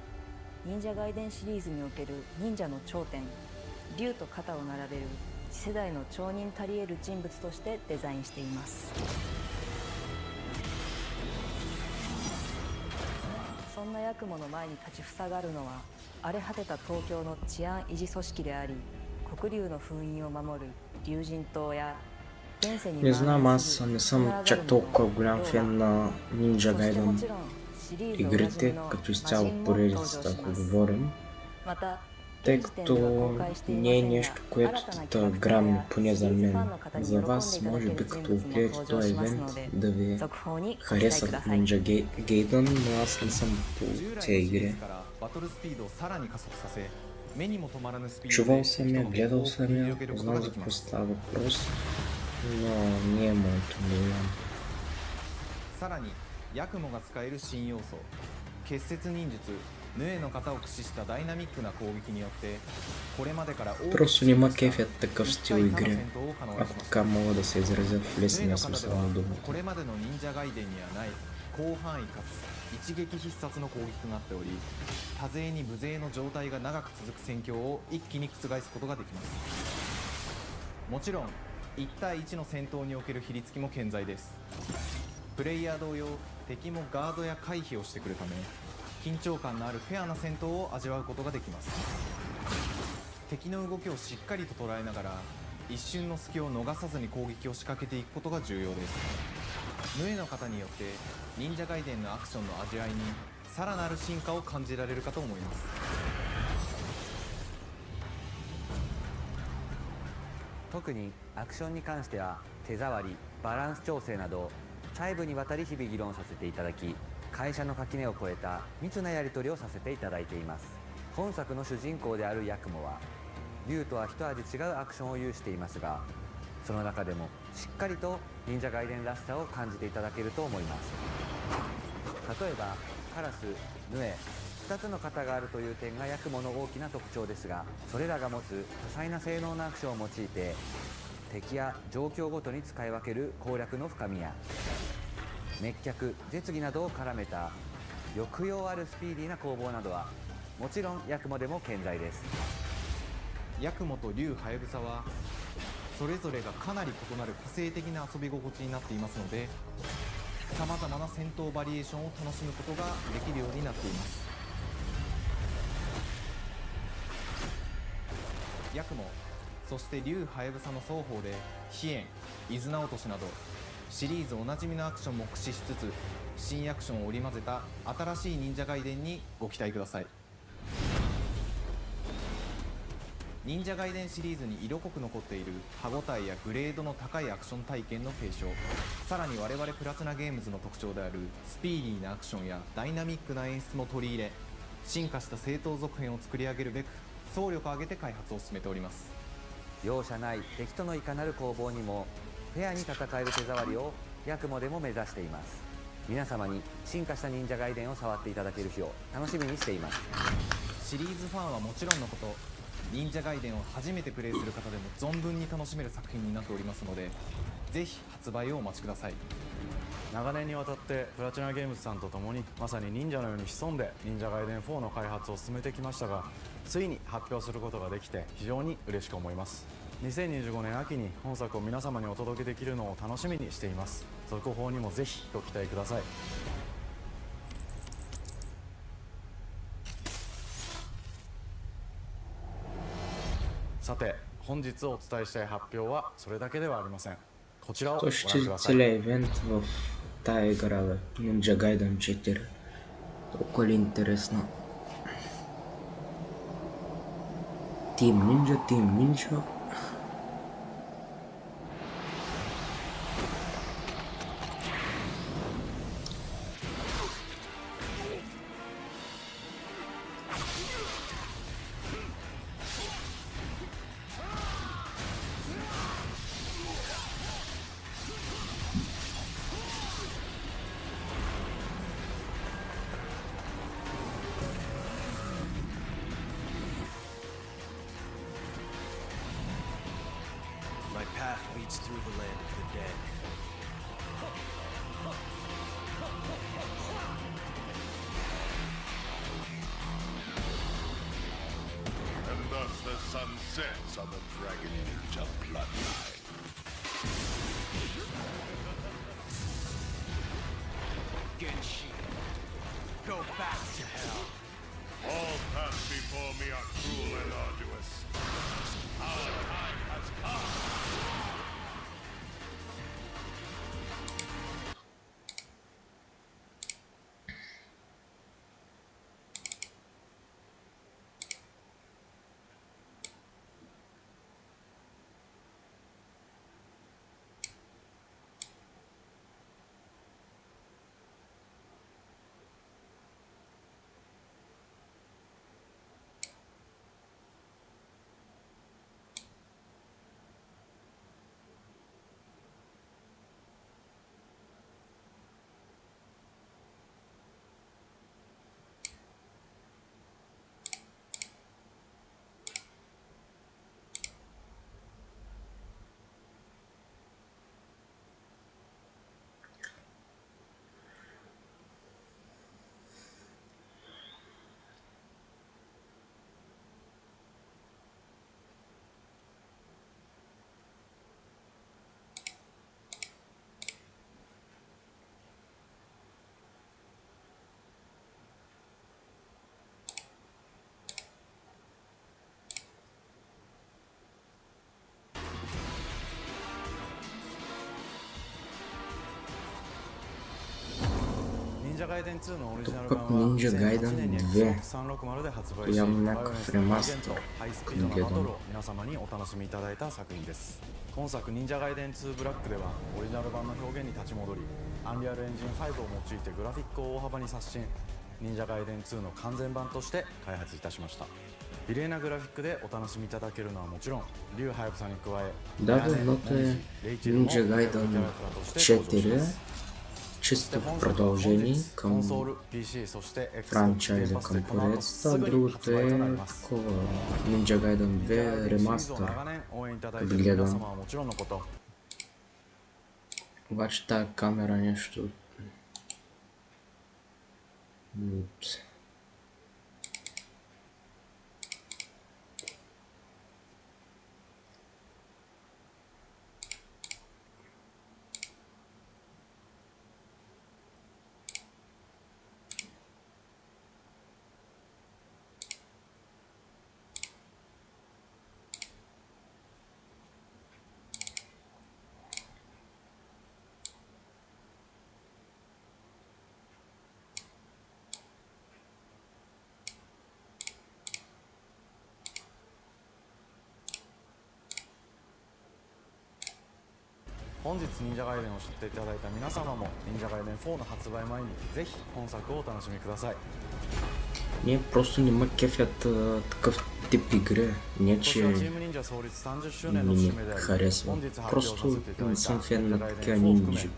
忍者外伝シリーズにおける忍者の頂点、竜と肩を並べる次世代の町人たり得る人物としてデザインしています。そんなヤクモの前に立ちふさがるのは、荒れ果てた東京の治安維持組織であり、黒竜の封印を守る竜神島や現世に
Не знам, аз не съм чак толкова голям фен на Ninja Gaiden игрите, като изцяло поредицата, ако говорим, тъй като не е нещо, което да грамне, поне за мен. За вас, може би като гледате този евент, да ви харесат Ninja Gaiden, но аз не съм по тези игри. Чувал съм я, гледал съм я, знам за какво става въпрос, но не е моето милион.
さらにヤクモが使える新要素、結節忍術ヌエの型を駆使したダイナミックな攻撃によってこれまでから
Просто не ма кефят такъв стил игри, ако така мога да се изразя в лесния смисъл на думата.
これまでの忍者ガイデンにはない広範囲かつ一撃必殺の攻撃となっており、多勢に無勢の状態が長く続く戦況を一気に覆すことができます。もちろん1対1の戦闘における比率も健在です。プレイヤー同様、敵もガードや回避をしてくるため、緊張感のあるフェアな戦闘を味わうことができます。敵の動きをしっかりと捉えながら一瞬の隙を逃さずに攻撃を仕掛けていくことが重要です。ヌエの型によって忍者ガイデンのアクションの味わいにさらなる進化を感じられるかと思います。
特にアクションに関しては手触り、バランス調整など細部にわたり日々議論させていただき、会社の垣根を越えた密なやり取りをさせていただいています。本作の主人公であるヤクモは竜とは一味違うアクションを有していますが、その中でもしっかりと忍者ガイデンらしさを感じていただけると思います。例えばカラス、ヌエ、2つの型があるという点がヤクモの大きな特徴ですが、それらが持つ多彩な性能のアクションを用いて敵や状況ごとに使い分ける攻略の深みや滅却、絶技などを絡めた抑揚あるスピーディーな攻防などはもちろんヤクモでも健在です。
ヤクモと竜ハヤブサはそれぞれがかなり異なる個性的な遊び心地になっていますので、さまざまな戦闘バリエーションを楽しむことができるようになっています。ヤクモ、そして竜ハヤブサの双方で飛燕、伊豆直落などシリーズおなじみのアクションも駆使しつつ、新アクションを織り交ぜた新しい忍者ガイデンにご期待ください。忍者ガイデンシリーズに色濃く残っている歯ごたえやグレードの高いアクション体験の継承、さらに我々プラチナゲームズの特徴であるスピーディーなアクションやダイナミックな演出も取り入れ、進化した正当続編を作り上げるべく総力を挙げて開発を進めております。
容赦ない敵とのいかなる攻防にもフェアに戦える手触りをヤクモでも目指しています。皆様に進化した忍者ガイデンを触っていただける日を楽しみにしています。
シリーズファンはもちろんのこと、忍者ガイデンを初めてプレイする方でも存分に楽しめる作品になっておりますので、ぜひ発売をお待ちください。
長年にわたってプラチナゲームズさんと共にまさに忍者のように潜んで忍者ガイデン4の開発を進めてきましたが、ついに発表することができて非常に嬉しく思います。2025年秋に本作を皆様にお届けできるのを楽しみにしています。続報にもぜひご期待ください。さて、本日お伝えしたい発表はそれだけではありません。こちらをご覧ください。
Целият ивент в тая игра, бе. Ninja Gaiden 4. Толкова ли интересна? Team Ninja.
leads through the land of the dead.
And thus the sun sets on the Dragon Ninja bloodline.
Genshi, go back to hell.
All paths before me are cruel and arduous. Our time has come.
Тук пък Ninja Gaiden 2 явно някакъв ремастър към гледам.
今作忍者ガイデン2ブラックではオリジナル版の表現に立ち戻りアンリアルエンジン5を用いてグラフィックを大幅に刷新忍者ガイデン2の完全版として開発いたしました綺麗なグラフィックでお楽しみいただけるのはもちろん竜ハヤブサに加え
Да, едното е Ninja Gaiden 4 чисто продължение към франчайза, към поредицата, а другото е такова Ninja Gaiden 2 ремастър. Гледам. Обаче тая камера нещо...
本日忍者ガイデンを知っていただいた皆様も忍者ガイデン4の発売前にぜひ本作をお楽しみください。
Ние просто не ме кефят такъв тип игри. Не че не ми харесва. Просто не съм фен на такива нинджи.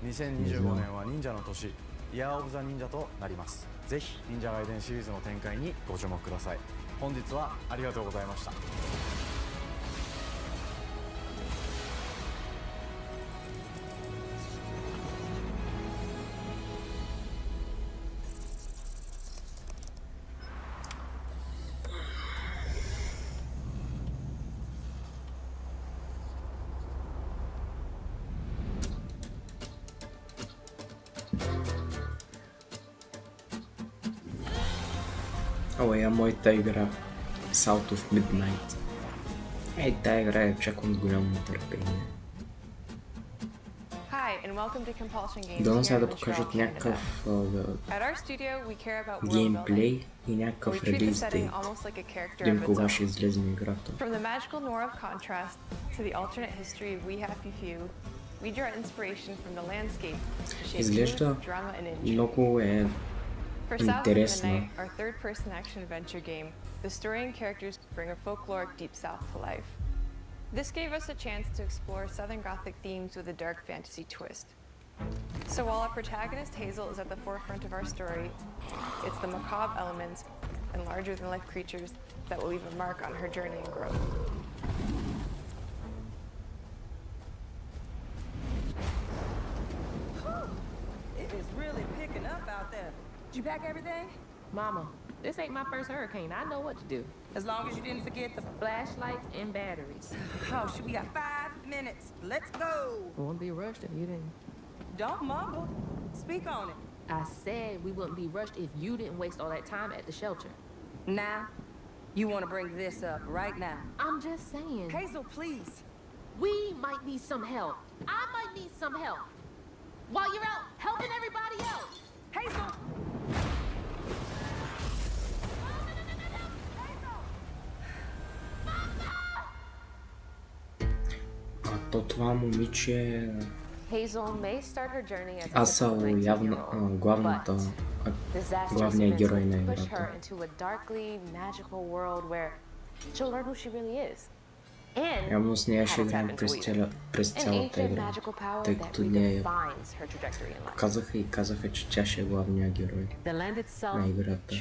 2025年は忍者の年、イヤーオブザ忍者となります。ぜひ忍者ガイデンシリーズの展開にご注目ください。本日はありがとうございました。
Ала моята игра South of Midnight. Ей, тая игра я чакам с голямо нетърпение. Дано сега да покажат някакъв геймплей и някакъв релиз дейт. Дим кога ще излезе на играта. Изглежда много е интересно.
Our third-person action adventure game, the story and characters bring a folkloric deep south to life. This gave us a chance to explore Southern Gothic themes with a dark fantasy twist. So while our protagonist Hazel is at the forefront of our story, it's the macabre elements and larger-than-life creatures that will leave a mark on her journey and growth.
really picking up out there. Did you pack everything?
Mama, this ain't my first hurricane. I know what to do.
As long as you didn't forget the
Flashlights and batteries.
Oh, shoot, we got 5 minutes. Let's go.
Won't be rushed if you didn't.
Don't mumble. Speak on it.
I said we wouldn't be rushed if you didn't waste all that time at the shelter.
Now, you want to bring this up right now.
I'm just saying.
Hazel, please.
We might need some help. I might need some help. While you're out helping everybody else.
Hazel!
То това момиче
Hazel may start her journey as a
Асал явно главният герой на
push
играта.
her into a darkly magical world where she'll learn who she really is. And
Явно с нея ще играем през цялата игра, тъй като нея казаха, че тя ще е главният герой на играта.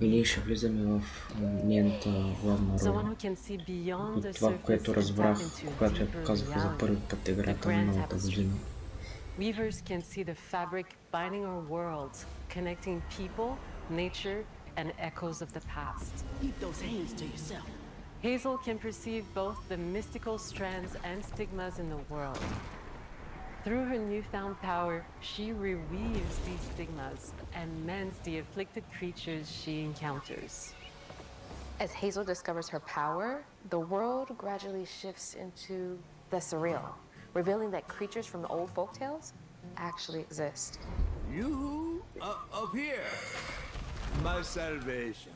И ние ще влизаме в нейната главна роля. От това, което разбрах, когато я показаха за първи път играта миналата година.
Weavers can see the fabric binding our worlds, connecting people, nature, and echoes of the past.
Keep those hands to yourself.
Hazel can perceive both the mystical strands and stigmas in the world. Through her newfound power, she reweaves these stigmas and mends the afflicted creatures she encounters.
As Hazel discovers her power, the world gradually shifts into the surreal, revealing that creatures from the old folktales actually exist.
You up here, my salvation.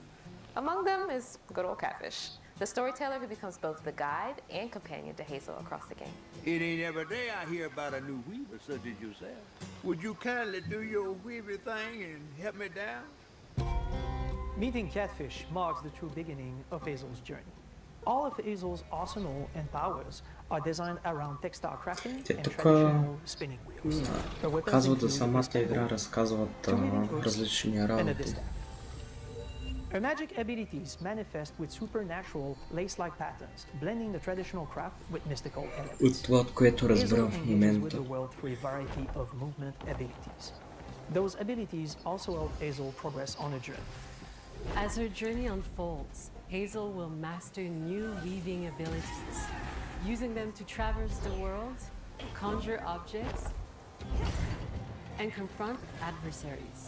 Among them is good old Catfish, the storyteller who becomes both the guide and companion to Hazel across the game.
It ain't every day I hear about a new weaver such as yourself. Would you kindly do your weaver thing and help me down?
Meeting Catfish marks the true beginning of Hazel's journey. All of Hazel's arsenal and powers are designed around textile crafting and traditional spinning wheels. Her weapons
Казват за
include
самата игра, разказват различни работи.
Her magic abilities manifest with supernatural lace-like patterns, blending the traditional craft with mystical elements.
От това, от което разбрах в
Hazel engages with
момента.
the world through a variety of movement abilities. Those abilities also help Hazel progress on a journey.
As her journey unfolds, Hazel will master new weaving abilities, using them to traverse the world, conjure objects, and confront adversaries.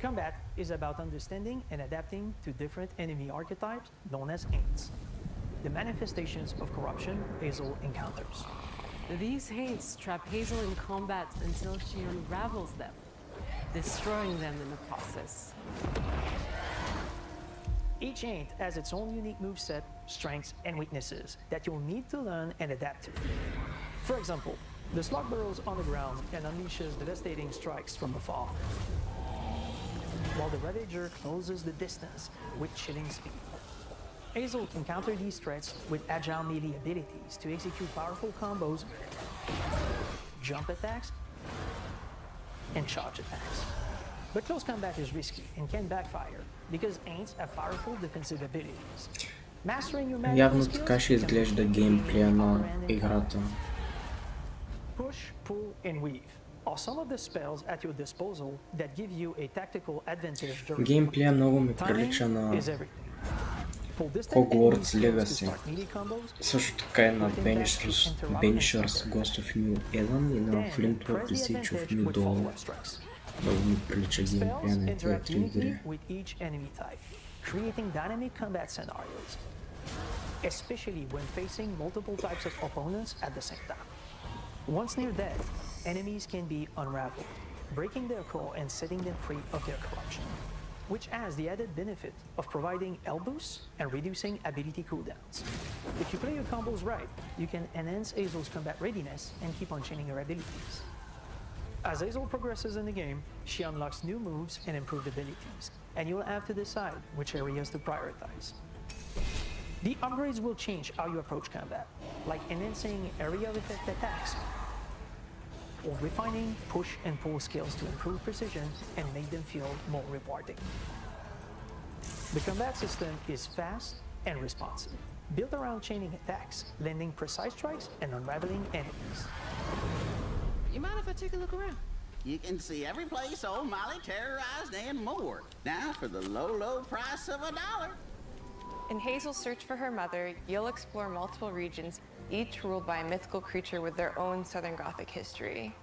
Combat is about understanding and adapting to different enemy archetypes known as Aints, the manifestations of corruption Hazel encounters.
These haints trap Hazel in combat until she unravels them, destroying them in the process.
Each Aint has its own unique moveset, strengths, and weaknesses that you'll need to learn and adapt to. For example, the slug burrows on the ground and unleashes devastating strikes from afar, while the Ravager closes the distance with chilling speed. Hazel can counter these threats with agile melee abilities to execute powerful combos, jump attacks, and charge attacks. But close combat is risky and can backfire because Aints have powerful defensive abilities. Mastering your magical
Явно
skills
така ще
can
изглежда геймплея на играта.
push, pull, and weave are some of the spells at your disposal that give you a tactical advantage during
Геймплея много ми
Timing
прилича на
is everything. Pull distant
Hogwarts
enemy skills to
Legacy.
start melee combos,
Също така и на Banishers Ghost of New Eden и на
then
Flintlock
press the
Siege of
advantage
New
with
Dawn.
follow-up strikes.
Много ми прилича геймплея
Spells
на тези
interact
три игри.
uniquely with each enemy type, creating dynamic combat scenarios, especially when facing multiple types of opponents at the same time. Once near death, enemies can be unraveled, breaking their core and setting them free of their corruption, which has the added benefit of providing health boosts and reducing ability cooldowns. If you play your combos right, you can enhance Hazel's combat readiness and keep on chaining her abilities. As Hazel progresses in the game, she unlocks new moves and improved abilities, and you'll have to decide which areas to prioritize. The upgrades will change how you approach combat, like enhancing area of effect attacks, or refining push and pull skills to improve precision and make them feel more rewarding. The combat system is fast and responsive, built around chaining attacks, landing precise strikes, and unraveling enemies.
You mind if I take a look around?
You can see every place old Molly terrorized and more. Now for the low, low price of $1.
In Hazel's search for her mother, you'll explore multiple regions, each ruled by a mythical creature with their own Southern Gothic history.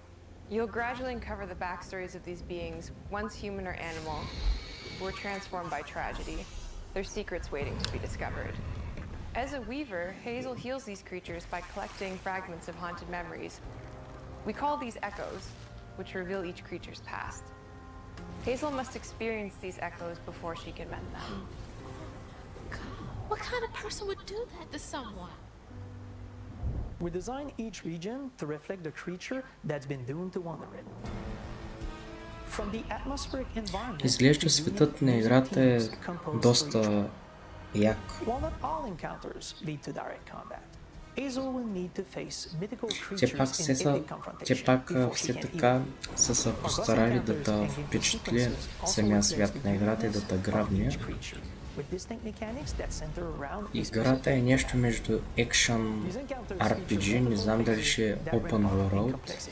You'll gradually uncover the backstories of these beings, once human or animal, who were transformed by tragedy, their secrets waiting to be discovered. As a weaver, Hazel heals these creatures by collecting fragments of haunted memories. We call these echoes, which reveal each creature's past. Hazel must experience these echoes before she can mend them.
What kind of person would do that to someone?
We design each region to reflect the creature that's been doomed to wander it. From the atmospheric environment,
Изглежда светът на играта е доста як.
while not all encounters lead to direct combat, Hazel will need to face mythical
Те пак
creatures in epic confrontation
все така са се постарали да те впечатли самия свят на играта и да те грабне. Играта е нещо между Action RPG, не знам дали ще е Open World.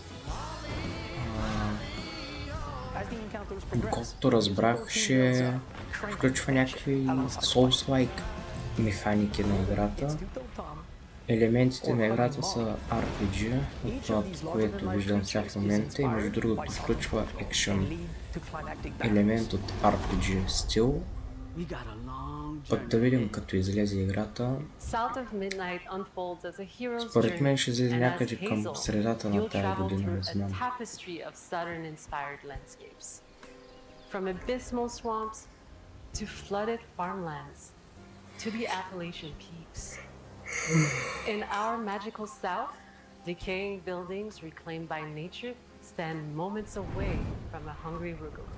Колкото разбрах, ще включва някакви Souls-like механики на играта. Елементите на играта са RPG, от това, което виждам сега в момента, и между другото включва Action елемент от RPG стил. Пък да видим като излезе играта. Според мен ще излезе някъде към средата на тая година, не знам.
From abysmal swamps to flooded farmlands to the Appalachian peaks. In our magical south, decaying buildings reclaimed by nature stand moments away from a hungry Rugal.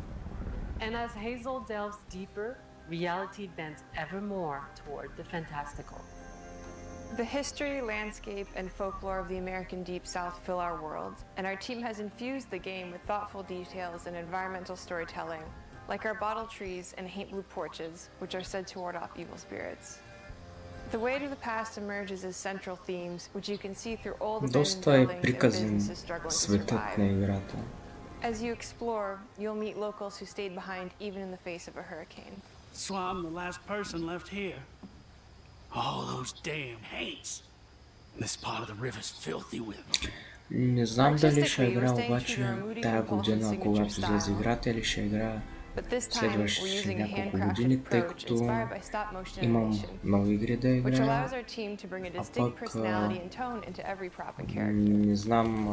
And as Hazel delves deeper, reality bends ever more toward the fantastical.
The history, landscape, and folklore of the American Deep South fill our world, and our team has infused the game with thoughtful details and environmental storytelling, like our bottle trees and haint-blue porches, which are said to ward off evil spirits. The way to the past emerges as central themes, which you can see through old abandoned buildings and businesses struggling to survive. As you explore, you'll meet locals who stayed behind even in the face of a hurricane.
So I'm the last person left here. All those damn haints. This part of the river's filthy with them.
Не знам дали ще игра обаче тая година, когато излезе играта, или ще игра следващите няколко години, тъй като имам много игри да играя, а пък не знам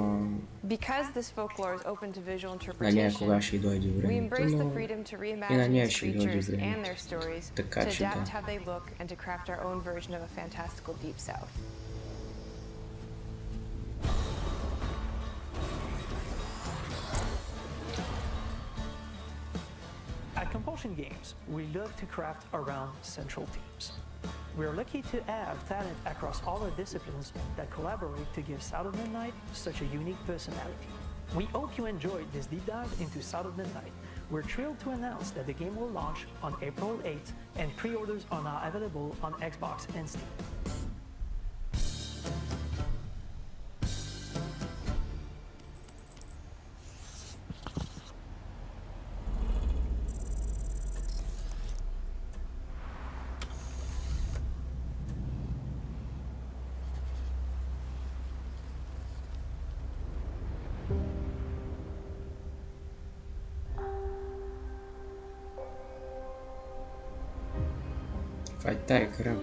на нея кога ще дойде времето, но и на нея ще дойде времето, така че да.
At Compulsion Games, we love to craft around central themes. We are lucky to have talent across all our disciplines that collaborate to give Sound of Midnight such a unique personality. We hope you enjoyed this deep dive into Sound of Midnight. We're thrilled to announce that the game will launch on April 8th, and pre-orders are now available on Xbox and Steam.
Файта игра.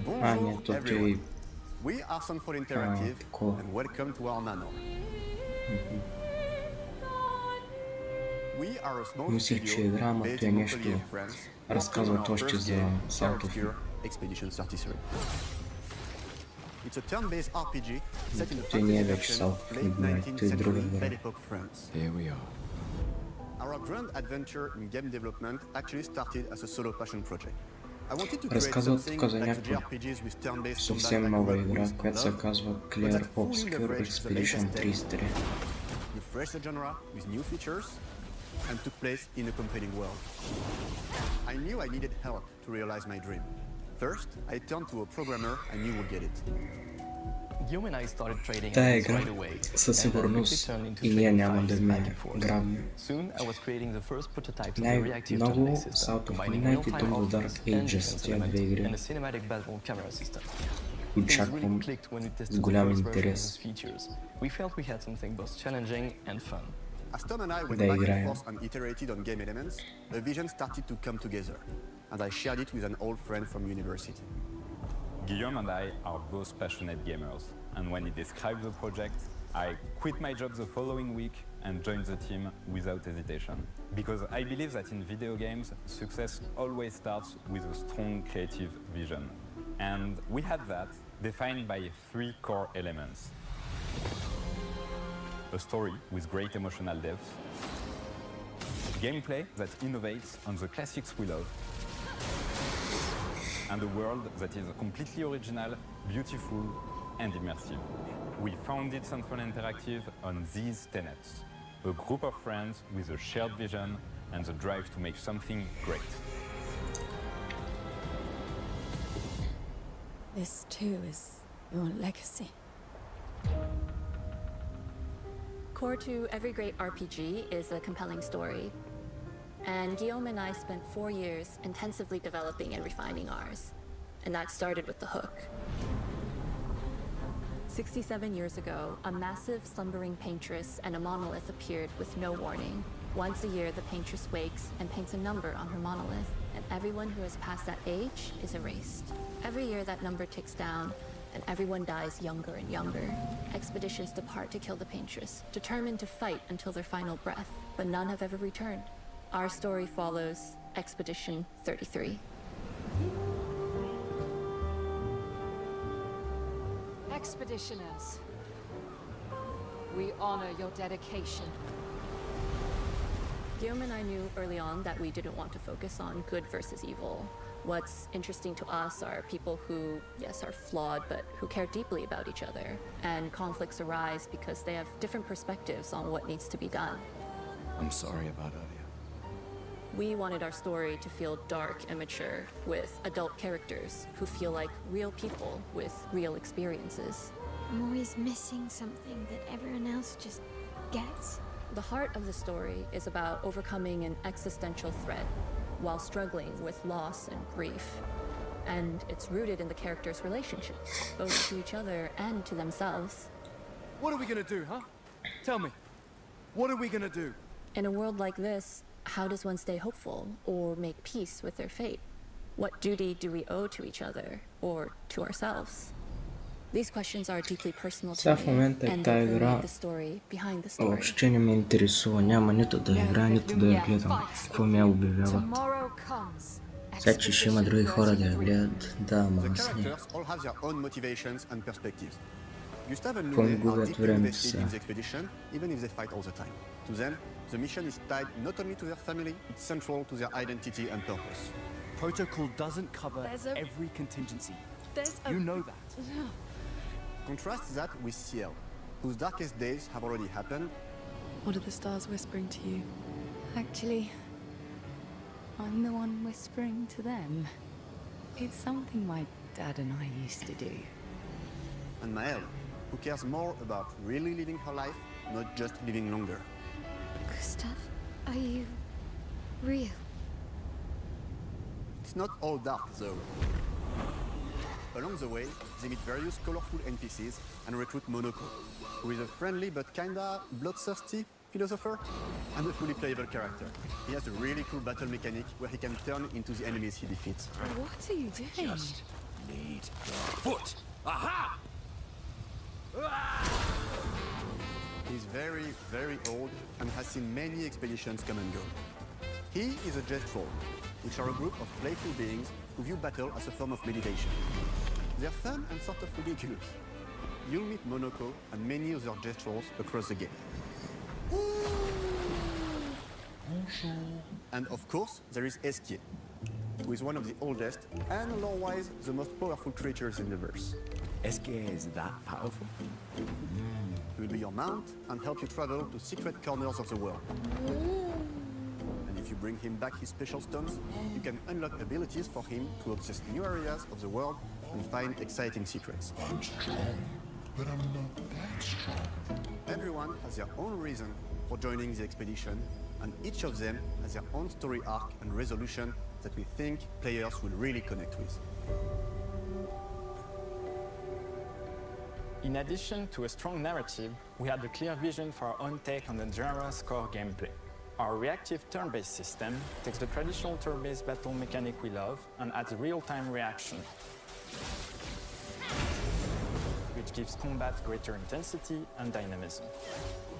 Bonjour everyone. We are Sunfall Interactive and welcome to our manor. We are a small studio based in Montpellier, France, working on our first game, Clair Obscur, Expedition 33. It's a turn-based RPG set in the fantasy fiction late 19th century Belle-Époque France.
Here we are.
Our grand adventure in game development actually started as a solo passion project. I wanted to create something like the JRPGs with turn-based
съвсем нова игра, която се казва Clair Obscur Expedition 33.
We refreshed the genre with new features and took place in a compelling world. I knew I needed help to realize my dream. First, I turned to a programmer I knew would get it.
Guillaume and I started trading
Тая
right
игра
away,
със
and quickly
сигурност
turned into
и ние
trading
няма
files
да
back
ме
and forth.
грабне.
Soon I was creating the first prototypes of the reactive
Най-много
turn-based system,
са от
combining
упоменати
real-time
до Dark
offense and
Ages,
defense
тия две
element
игри.
and a cinematic battle camera system. Things
Очаквам
really clicked when we tested
с
the
голям
first version of
интерес.
these features. We felt we had something both challenging and fun.
As Tom and I went
Да
back and
играем.
forth and iterated on game elements, a vision started to come together, and I shared it with an old friend from university.
Guillaume and I are both passionate gamers, and when he described the project, I quit my job the following week and joined the team without hesitation. Because I believe that in video games, success always starts with a strong creative vision. And we had that, defined by 3 core elements. A story with great emotional depth, gameplay that innovates on the classics we love, and a world that is completely original, beautiful, and immersive. We founded Central Interactive on these tenets. A group of friends with a shared vision and the drive to make something great.
This too is your legacy.
Core to every great RPG is a compelling story. And Guillaume and I spent 4 years intensively developing and refining ours. And that started with the hook. 67 years ago, a massive slumbering paintress and a monolith appeared with no warning. Once a year, the paintress wakes and paints a number on her monolith, and everyone who has passed that age is erased. Every year, that number ticks down, and everyone dies younger and younger. Expeditions depart to kill the paintress, determined to fight until their final breath, but none have ever returned. Our story follows Expedition 33.
Expeditioners, we honor your dedication.
Guillaume and I knew early on that we didn't want to focus on good versus evil. What's interesting to us are people who, yes, are flawed, but who care deeply about each other. And conflicts arise because they have different perspectives on what needs to be done.
I'm sorry about Adia.
We wanted our story to feel dark and mature, with adult characters who feel like real people with real experiences.
I'm always missing something that everyone else just gets.
The heart of the story is about overcoming an existential threat while struggling with loss and grief. And it's rooted in the characters' relationships, both to each other and to themselves.
What are we gonna do, huh? Tell me. What are we gonna do?
In a world like this, how does one stay hopeful or make peace with their fate? What duty do we owe to each other or to ourselves? These questions are deeply personal to
Сега в
me,
момента
and
тая
they
игра
permeate the story behind the story.
въобще не ме интересува. Няма нито да игра, нито да я гледам. Какво ми я обявяват? Сега, че ще има други хора да я гледат, да, ама
The
аз не.
characters all have their own motivations and perspectives. Gustav and
Какво ми
Lune are
губят
deeply
времето
invested
сега?
in the expedition, even if they fight all the time. To them, the mission is tied not only to their family, it's central to their identity and purpose.
Protocol doesn't cover every contingency. You know that.
Contrast that with Ciel, whose darkest days have already happened.
What are the stars whispering to you?
Actually, I'm the one whispering to them. It's something my dad and I used to do.
And Maëlle, who cares more about really living her life, not just living longer.
Gustav, are you real?
It's not all dark, though. Along the way, they meet various colorful NPCs and recruit Monoko, who is a friendly but kinda bloodthirsty philosopher and a fully playable character. He has a really cool battle mechanic where he can turn into the enemies he defeats.
What are you doing?
Just need your foot. Aha!
He's very, very old and has seen many expeditions come and go. He is a Jet Troll, which are a group of playful beings who view battle as a form of meditation. They're fun and sort of ridiculous. You'll meet Monoko and many other Jet Trolls across the game. And of course, there is Esquier, who is one of the oldest and lore-wise the most powerful creatures in the verse.
Esquier is that powerful?
He will be your mount and help you travel to secret corners of the world. And if you bring him back his special stones, you can unlock abilities for him to access new areas of the world and find exciting secrets.
I'm strong, but I'm not that strong.
Everyone has their own reason for joining the expedition, and each of them has their own story arc and resolution that we think players will really connect with.
In addition to a strong narrative, we had a clear vision for our own take on the genre's core gameplay. Our reactive turn-based system takes the traditional turn-based battle mechanic we love and adds real-time reaction, which gives combat greater intensity and dynamism.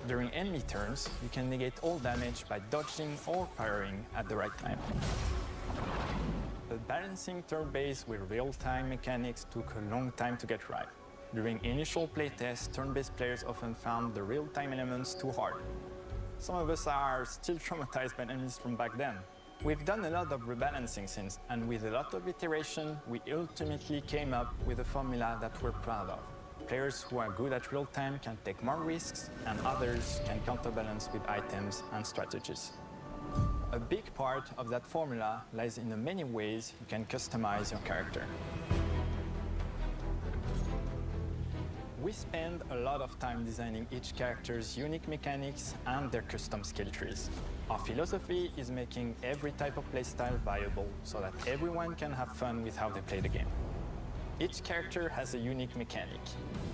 During enemy turns, you can negate all damage by dodging or parrying at the right time. But balancing turn-based with real-time mechanics took a long time to get right. During initial playtests, turn-based players often found the real-time elements too hard. Some of us are still traumatized by enemies from back then. We've done a lot of rebalancing since, and with a lot of iteration, we ultimately came up with a formula that we're proud of. Players who are good at real-time can take more risks, and others can counterbalance with items and strategies. A big part of that formula lies in the many ways you can customize your character. We spend a lot of time designing each character's unique mechanics and their custom skill trees. Our philosophy is making every type of playstyle viable so that everyone can have fun with how they play the game. Each character has a unique mechanic.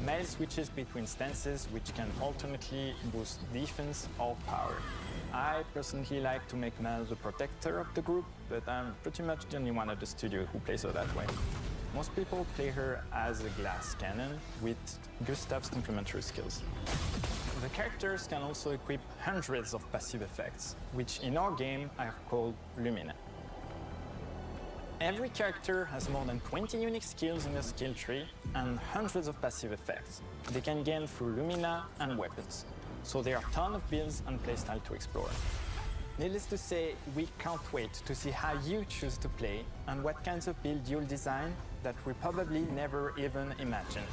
Male switches between stances which can alternately boost defense or power. I personally like to make Mel the protector of the group, but I'm pretty much the only one at the studio who plays her that way. Most people play her as a glass cannon with Gustav's complementary skills. The characters can also equip hundreds of passive effects, which in our game are called Lumina. Every character has more than 20 unique skills in their skill tree and hundreds of passive effects they can gain through Lumina and weapons. So there are a ton of builds and playstyle to explore. Needless to say, we can't wait to see how you choose to play and what kinds of build you'll design that we probably never even imagined.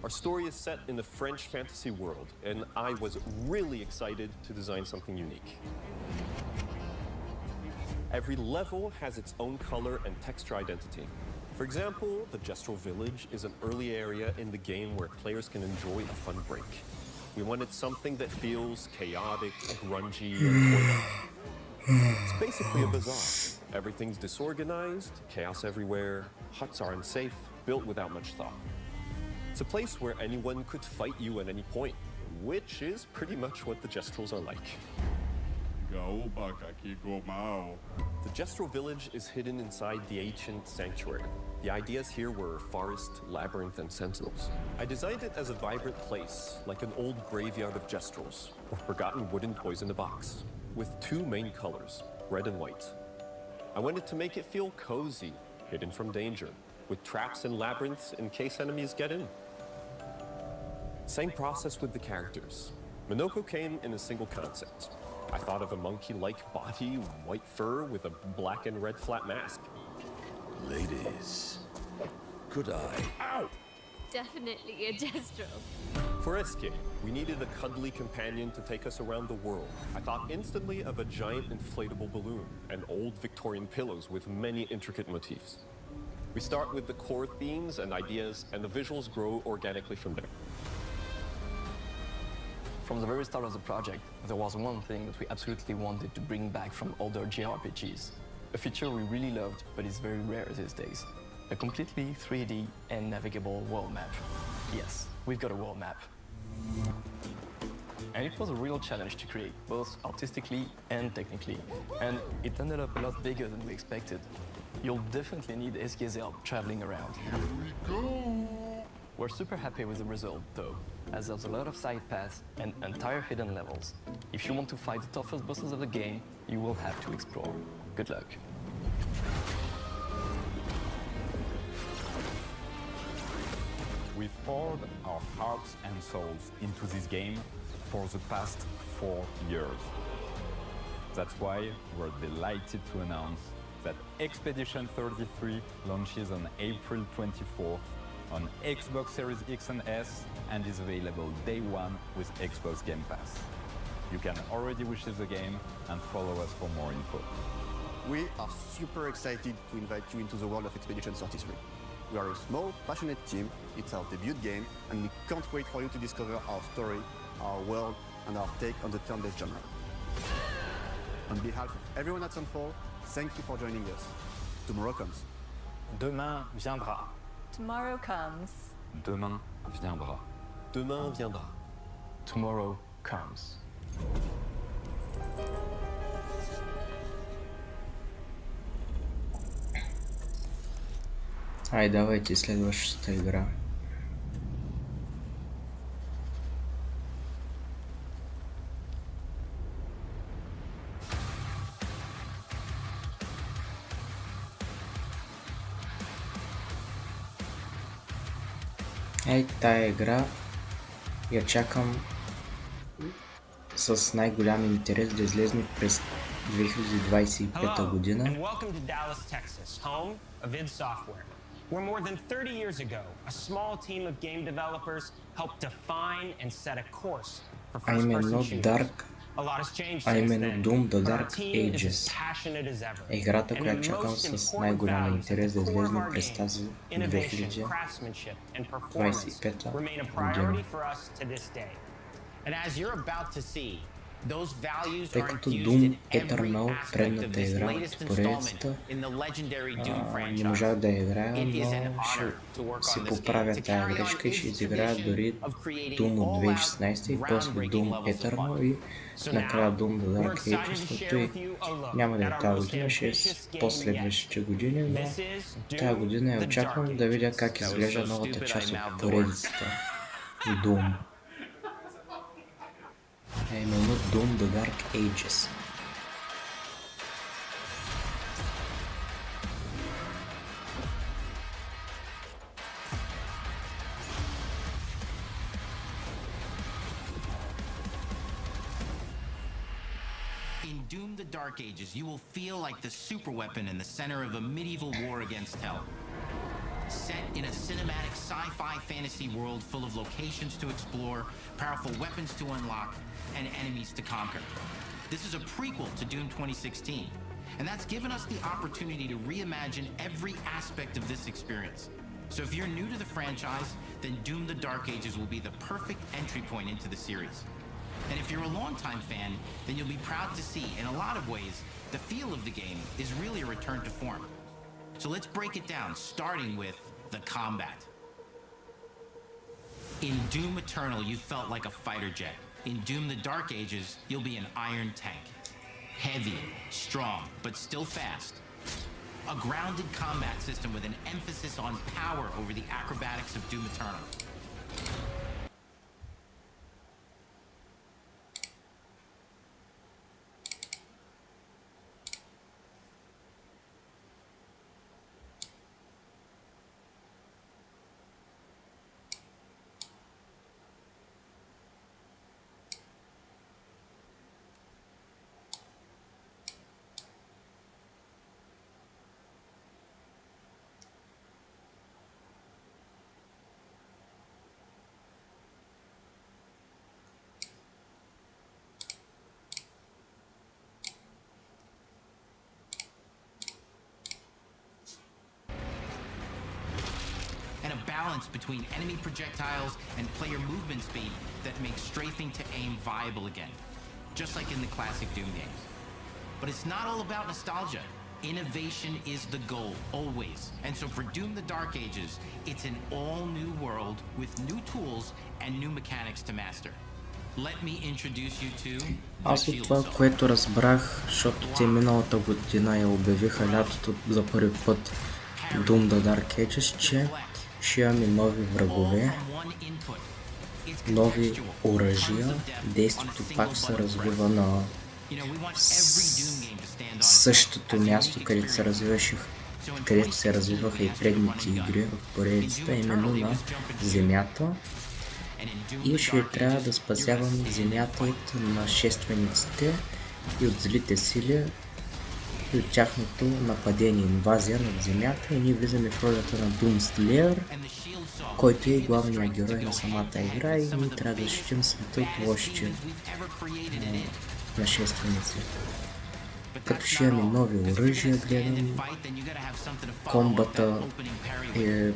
Our story is set in the French fantasy world, and I was really excited to design something unique. Every level has its own color and texture identity. For example, the Gestural Village is an early area in the game where players can enjoy a fun break. We wanted something that feels chaotic, grungy, and toy-like. It's basically a bazaar. Everything's disorganized, chaos everywhere, huts are unsafe, built without much thought. It's a place where anyone could fight you at any point, which is pretty much what the Gestrals are like. The Gestural Village is hidden inside the ancient sanctuary. The ideas here were forest, labyrinth, and sentinels. I designed it as a vibrant place, like an old graveyard of Gestrals, or forgotten wooden toys in a box, with two main colors, red and white. I wanted to make it feel cozy, hidden from danger, with traps and labyrinths in case enemies get in. Same process with the characters. Minoko came in a single concept. I thought of a monkey-like body, white fur with a black and red flat mask.
Ladies, could I? Ow!
Definitely a Destro.
For Escape, we needed a cuddly companion to take us around the world. I thought instantly of a giant inflatable balloon and old Victorian pillows with many intricate motifs. We start with the core themes and ideas, and the visuals grow organically from there.
From the very start of the project, there was one thing that we absolutely wanted to bring back from older JRPGs. A feature we really loved, but is very rare these days. A completely 3D and navigable world map. Yes, we've got a world map. And it was a real challenge to create, both artistically and technically. And it ended up a lot bigger than we expected. You'll definitely need SK's help traveling around.
Here we go!
We're super happy with the result, though, as there's a lot of side paths and entire hidden levels. If you want to fight the toughest bosses of the game, you will have to explore. Good luck.
We've poured our hearts and souls into this game for the past 4 years. That's why we're delighted to announce that Expedition 33 launches on April 24th on Xbox Series X and S and is available day one with Xbox Game Pass. You can already wishlist the game and follow us for more info.
We are super excited to invite you into the world of Expedition 33. We are a small, passionate team, it's our debut game, and we can't wait for you to discover our story, our world, and our take on the turn-based genre. On behalf of everyone at Sunfall, thank you for joining us. Tomorrow comes.
Demain viendra.
Tomorrow comes.
Demain viendra.
Demain viendra.
Tomorrow comes.
Ай, давайте следващата игра. Ей, тая игра я чакам с най-голям интерес да излезне през 2025 година.
And welcome to Dallas, Texas, home of id Software, where more than 30 years ago, a small team of game developers helped define and set a course for first-person shooters. A lot has changed since then,
Doom The
but our
Dark
team is as
Ages.
passionate as ever.
Играта,
And
която
the
чакам
most
с
important
най-голям
values at
интерес да
the core of
излезне
our
през
game,
тази
innovation, craftsmanship, and performance
2025
remain a
година.
priority for us to this day. And as you're about to see, those values
Тъй
are
като
infused
Doom
in every
Eternal,
aspect of
предната
this
игра
latest
от
installment
поредицата,
in the legendary Doom
не
franchise.
можах да я играя,
It is an
но
honor to
ще
work
си
on this
поправя
game, to
тая
carry on
грешка и ще
its
изиграя
tradition
дори
of creating
Doom от
all-out,
2016 и после
groundbreaking
Doom
levels of
Eternal
fun.
и
So
накрая
now,
Doom The
we're
Dark
excited
Ages,
to
но
share
той
with you a look
няма да
at
е
our
тази
most
година, ще е
ambitious game
последващите години, но
This is
тая
Doom
година я
The
очаквам
Dark
да видя
Ages.
как
That was
изглежда
so
новата
stupid,
част
I
от
mouthed the
поредицата Doom. А именно Doom The Dark Ages.
In Doom the Dark Ages, you will feel like the superweapon in the center of a medieval war against hell. Set in a cinematic sci-fi fantasy world full of locations to explore, powerful weapons to unlock, and enemies to conquer. This is a prequel to Doom 2016, and that's given us the opportunity to reimagine every aspect of this experience. So if you're new to the franchise, then Doom the Dark Ages will be the perfect entry point into the series. And if you're a longtime fan, then you'll be proud to see, in a lot of ways, the feel of the game is really a return to form. So let's break it down, starting with the combat. In Doom Eternal, you felt like a fighter jet. In Doom the Dark Ages, you'll be an iron tank. Heavy, strong, but still fast. A grounded combat system with an emphasis on power over the acrobatics of Doom Eternal. And a balance between enemy projectiles and player movement speed that makes strafing to aim viable again, just like in the classic Doom games. But it's not all about nostalgia. Innovation is the goal, always. And so for Doom the Dark Ages, it's an all-new world with new tools and new mechanics to master. Let me introduce you to the
Аз от
Shield
това,
Zone.
което разбрах, защото те миналата година я обявиха лятото за първи път Doom The Dark Ages, че ще имаме нови врагове, нови оръжия, действието пак се развива на същото място, където се развиваха и предните игри от поредицата, именно на Земята. И ще трябва да спасявам Земята от нашествениците и от злите сили и от тяхното нападение, инвазия над Земята, и ние влизаме в ролята на Doom Slayer който е главният герой на самата игра и ние трябва да защитим света от лошите нашественици. Като ще имаме нови оръжия, гледам, комбата е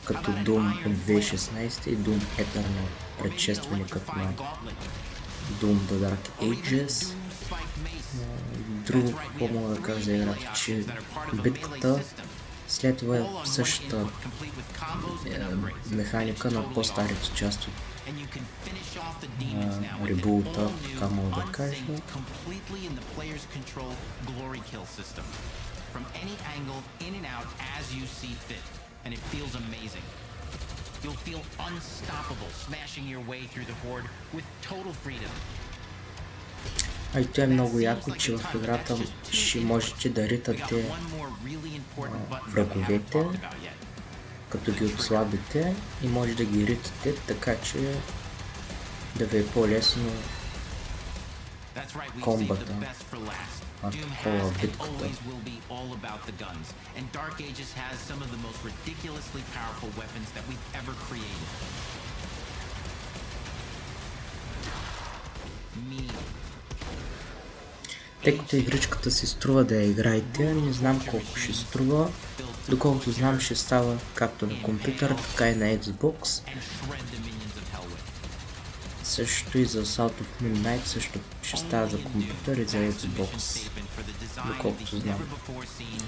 като Doom от 2016 и Doom Eternal, предшественикът на Doom The Dark Ages. Друго, какво мога да кажа за играта, че битката следва същата механика на по-старите части от ребулта, така мога да кажа. А и то е много яко, че в играта ще можете да ритате враговете, като ги отслабите и може да ги ритате, така че да ви е по-лесно комбата, такова битката. Тъй като игричката си струва да я играете, не знам колко ще струва. Доколкото знам, ще става както на компютър, така и на Xbox. Също и за South of Midnight също ще става за компютър и за Xbox, доколкото знам.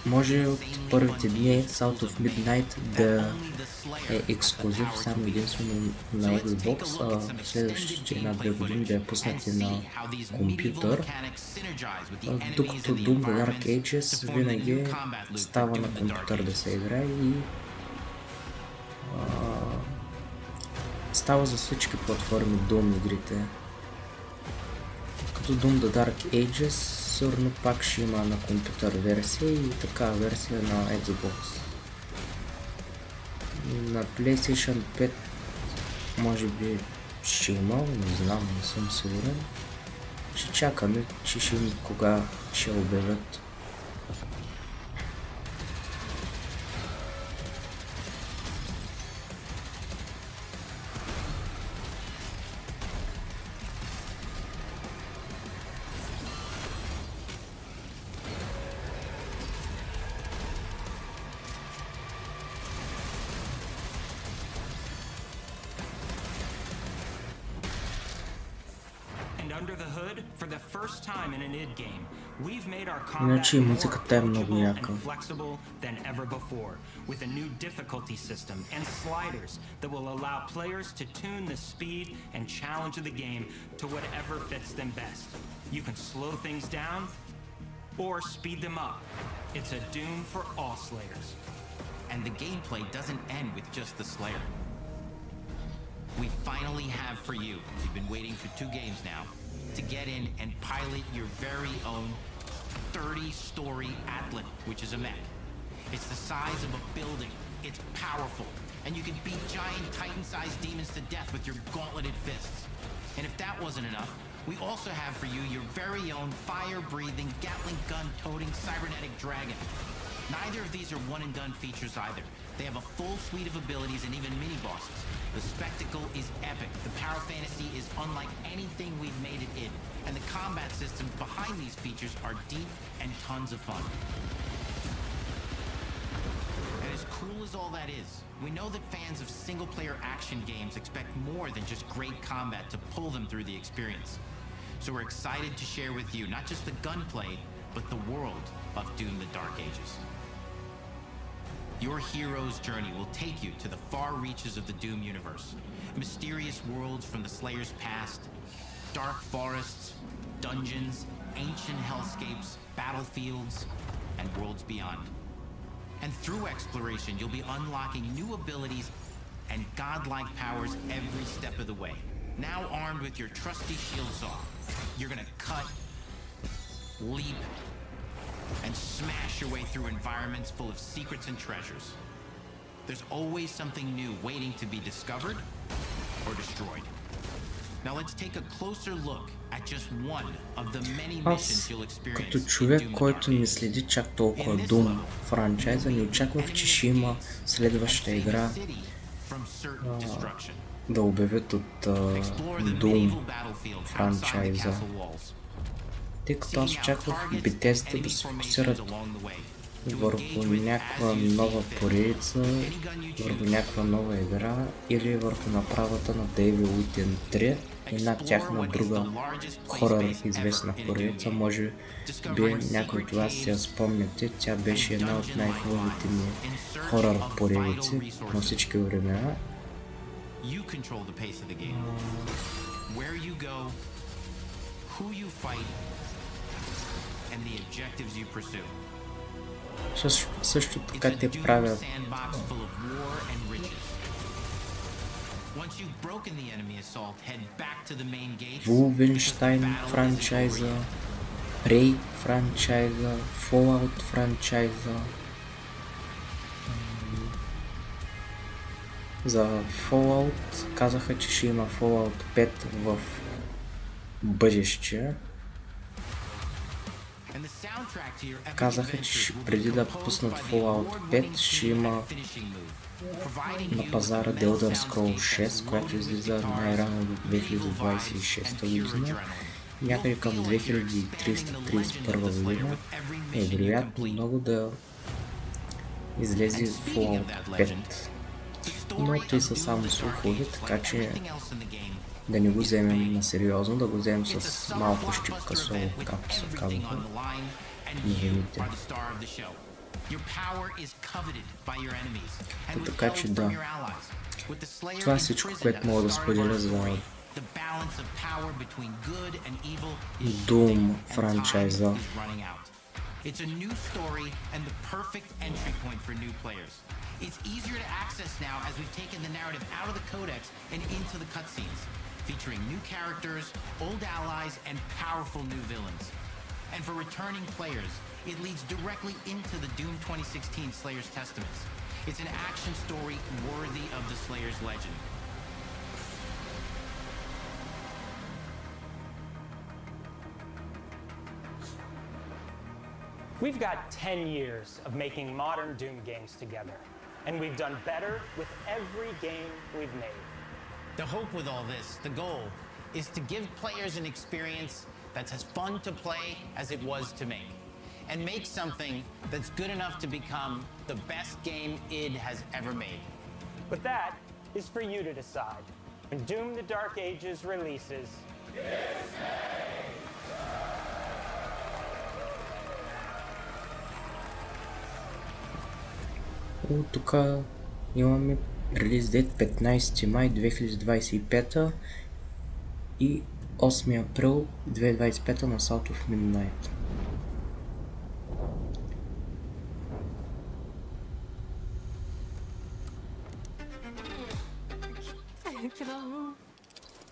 Може от първите дни South of Midnight да е ексклузив само единствено на Xbox, а в следващите 1-2 години да я пуснат и на компютър, докато Doom The Dark Ages винаги става на компютър да се играе и става за всички платформи Doom игрите. Като Doom The Dark Ages сигурно пак ще има на компютър версия и такава версия на Xbox. На PlayStation 5 може би ще има, не знам, не съм сигурен. Ще чакаме, че ще има кога ще обявят. Иначе музиката е много яка.
With a new difficulty system and sliders that will allow players to tune the speed and challenge of the game to whatever fits them best. You can slow things down or speed them up. It's a Doom for all Slayers.
And the gameplay doesn't end with just the Slayer. We finally have for you, you've been waiting for 2 games now, to get in and pilot your very own 30-story Atlas, which is a mech. It's the size of a building, it's powerful, and you can beat giant Titan-sized demons to death with your gauntleted fists. And if that wasn't enough, we also have for you your very own fire-breathing, Gatling gun-toting cybernetic dragon. Neither of these are one-and-done features either. They have a full suite of abilities and even mini-bosses. The spectacle is epic. The power fantasy is unlike anything we've made it in. And the combat systems behind these features are deep and tons of fun. And as cool as all that is, we know that fans of single-player action games expect more than just great combat to pull them through the experience. So we're excited to share with you not just the gunplay, but the world of Doom the Dark Ages. Your hero's journey will take you to the far reaches of the Doom universe. Mysterious worlds from the Slayer's past, dark forests, dungeons, ancient hellscapes, battlefields, and worlds beyond. And through exploration, you'll be unlocking new abilities and godlike powers every step of the way. Now armed with your trusty shield saw, you're gonna cut, leap, and smash your way through environments full of secrets and treasures. There's always something new waiting to be discovered or destroyed. Now let's take a closer look at just one of the many missions you'll experience.
Като човек, който не следи чак толкова Doom франчайза, не очаквах, че ще има следваща игра да обявят от Doom франчайза. Тъй като аз очаквах Bethesda да се фокусират върху някаква нова поредица, върху някаква нова игра или върху направата на Devil Within 3 и над тяхна друга хорър известна поредица. Може би някой от вас си я спомняте, тя беше една от най-хубавите ми хорър поредици на всички времена. Също така те правят Wolfenstein франчайза, Prey франчайза, Fallout франчайза. За Fallout казаха, че ще има Fallout 5 в бъдеще. Казаха, че преди да пуснат Fallout 5 ще има на пазара The Elder Scrolls 6, която излиза най-рано до 2026 година. Някъде към 2331 година е вероятно много да излезе Fallout 5. Но те са само слухове, така че да не го вземем на сериозно, да го вземем с малко щипка соло, както се казва новините. Така че да, това е всичко, което мога да споделя за Doom франчайза.
It's a new story and the perfect entry point for new players. It's easier to access now as we've taken the narrative out of the codex and into the cutscenes, featuring new characters, old allies, and powerful new villains. And for returning players, it leads directly into the Doom 2016 Slayer's Testaments. It's an action story worthy of the Slayer's legend.
We've got 10 years of making modern Doom games together, and we've done better with every game we've made.
The hope with all this, the goal, is to give players an experience that's as fun to play as it was to make, and make something that's good enough to become the best game id has ever made.
But that is for you to decide. When Doom the Dark Ages releases,
Тук имаме релиз дет 15 май 2025 и 8 април 2025 на South of Midnight.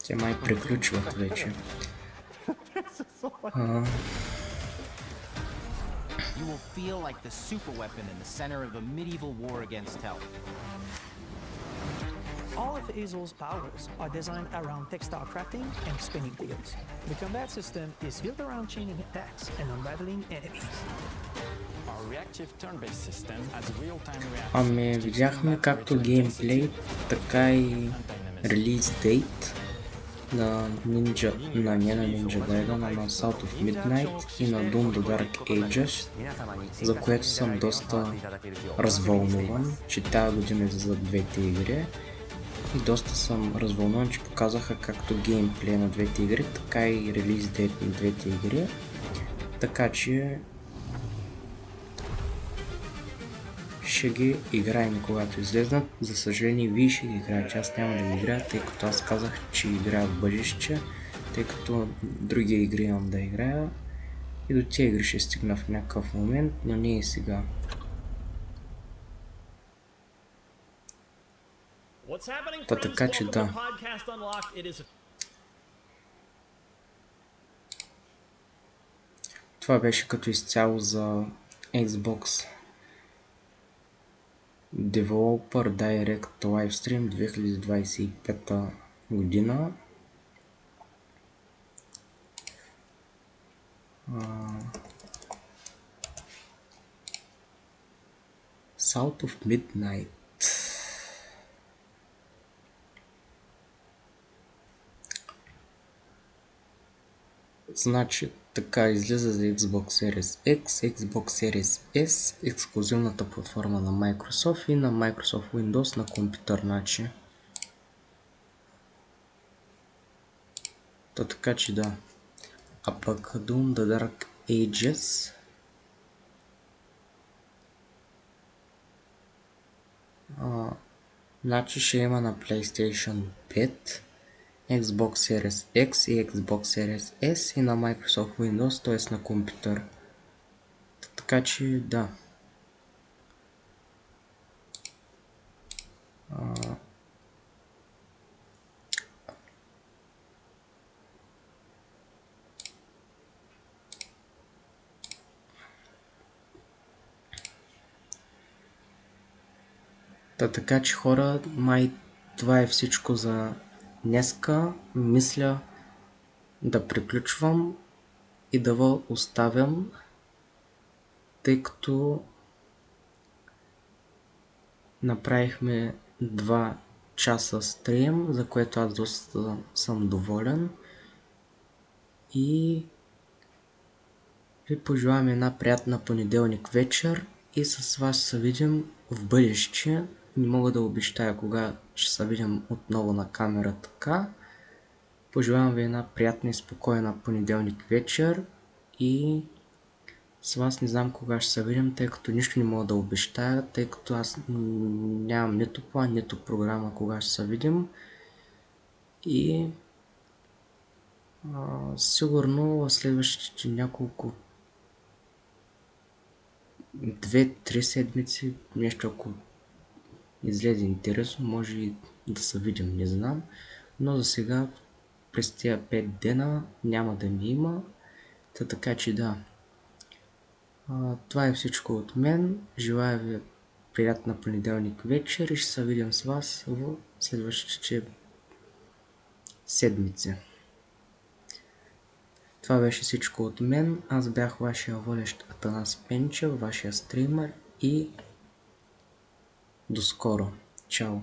Те май приключват вече.
You will feel like the super weapon in the center of a medieval war against hell.
All of Azel's powers are designed around textile crafting and spinning wheels. The combat system is built around chaining attacks and unraveling enemies.
Our reactive turn-based system has real-time reaction.
Ами видяхме както геймплей, така и релиз дейт на Ninja, не на Ninja Gaiden, на South of Midnight и на Doom the Dark Ages, за което съм доста развълнуван, че тази година за двете игри. И доста съм развълнуван, че показаха както геймплей на двете игри, така и релиз дейт на двете игри. Така че ще ги играем когато излезнат. За съжаление вие ще ги играете, аз няма да ги играя, тъй като аз казах, че играя в бъдеще, тъй като други игри имам да играя и до тези игри ще стигна в някакъв момент, но не и сега. Така че да. Това беше като изцяло за Xbox DeveloperDirectLivestream 2025 година. South of Midnight. Значи така излиза за Xbox Series X, Xbox Series S, ексклузивната платформа на Microsoft и на Microsoft Windows на компютър. Значи. То така че да. А пък Doom the Dark Ages значи ще има на PlayStation 5, Xbox Series X и Xbox Series S и на Microsoft Windows, т.е. на компютър. Така че да. Така че хора, май това е всичко за днеска. Мисля да приключвам и да ви оставям, тъй като направихме 2 часа стрим, за което аз доста съм доволен и ви пожелавам една приятна понеделник вечер и с вас се видим в бъдеще. Не мога да обещая кога ще се видим отново на камера така. Пожелавам ви една приятна и спокойна понеделник вечер и с вас не знам кога ще се видим, тъй като нищо не мога да обещая, тъй като аз нямам нито план, нито програма кога ще се видим и сигурно в следващите няколко 2-3 седмици нещо, ако излезе интересно, може и да се видим, не знам, но за сега през тези 5 дена няма да ми има, така че да. Това е всичко от мен. Желая ви приятна понеделник вечер и ще се видим с вас в следващите седмици. Това беше всичко от мен. Аз бях вашия водещ Атанас Пенчев, вашия стример и до скоро. Чао!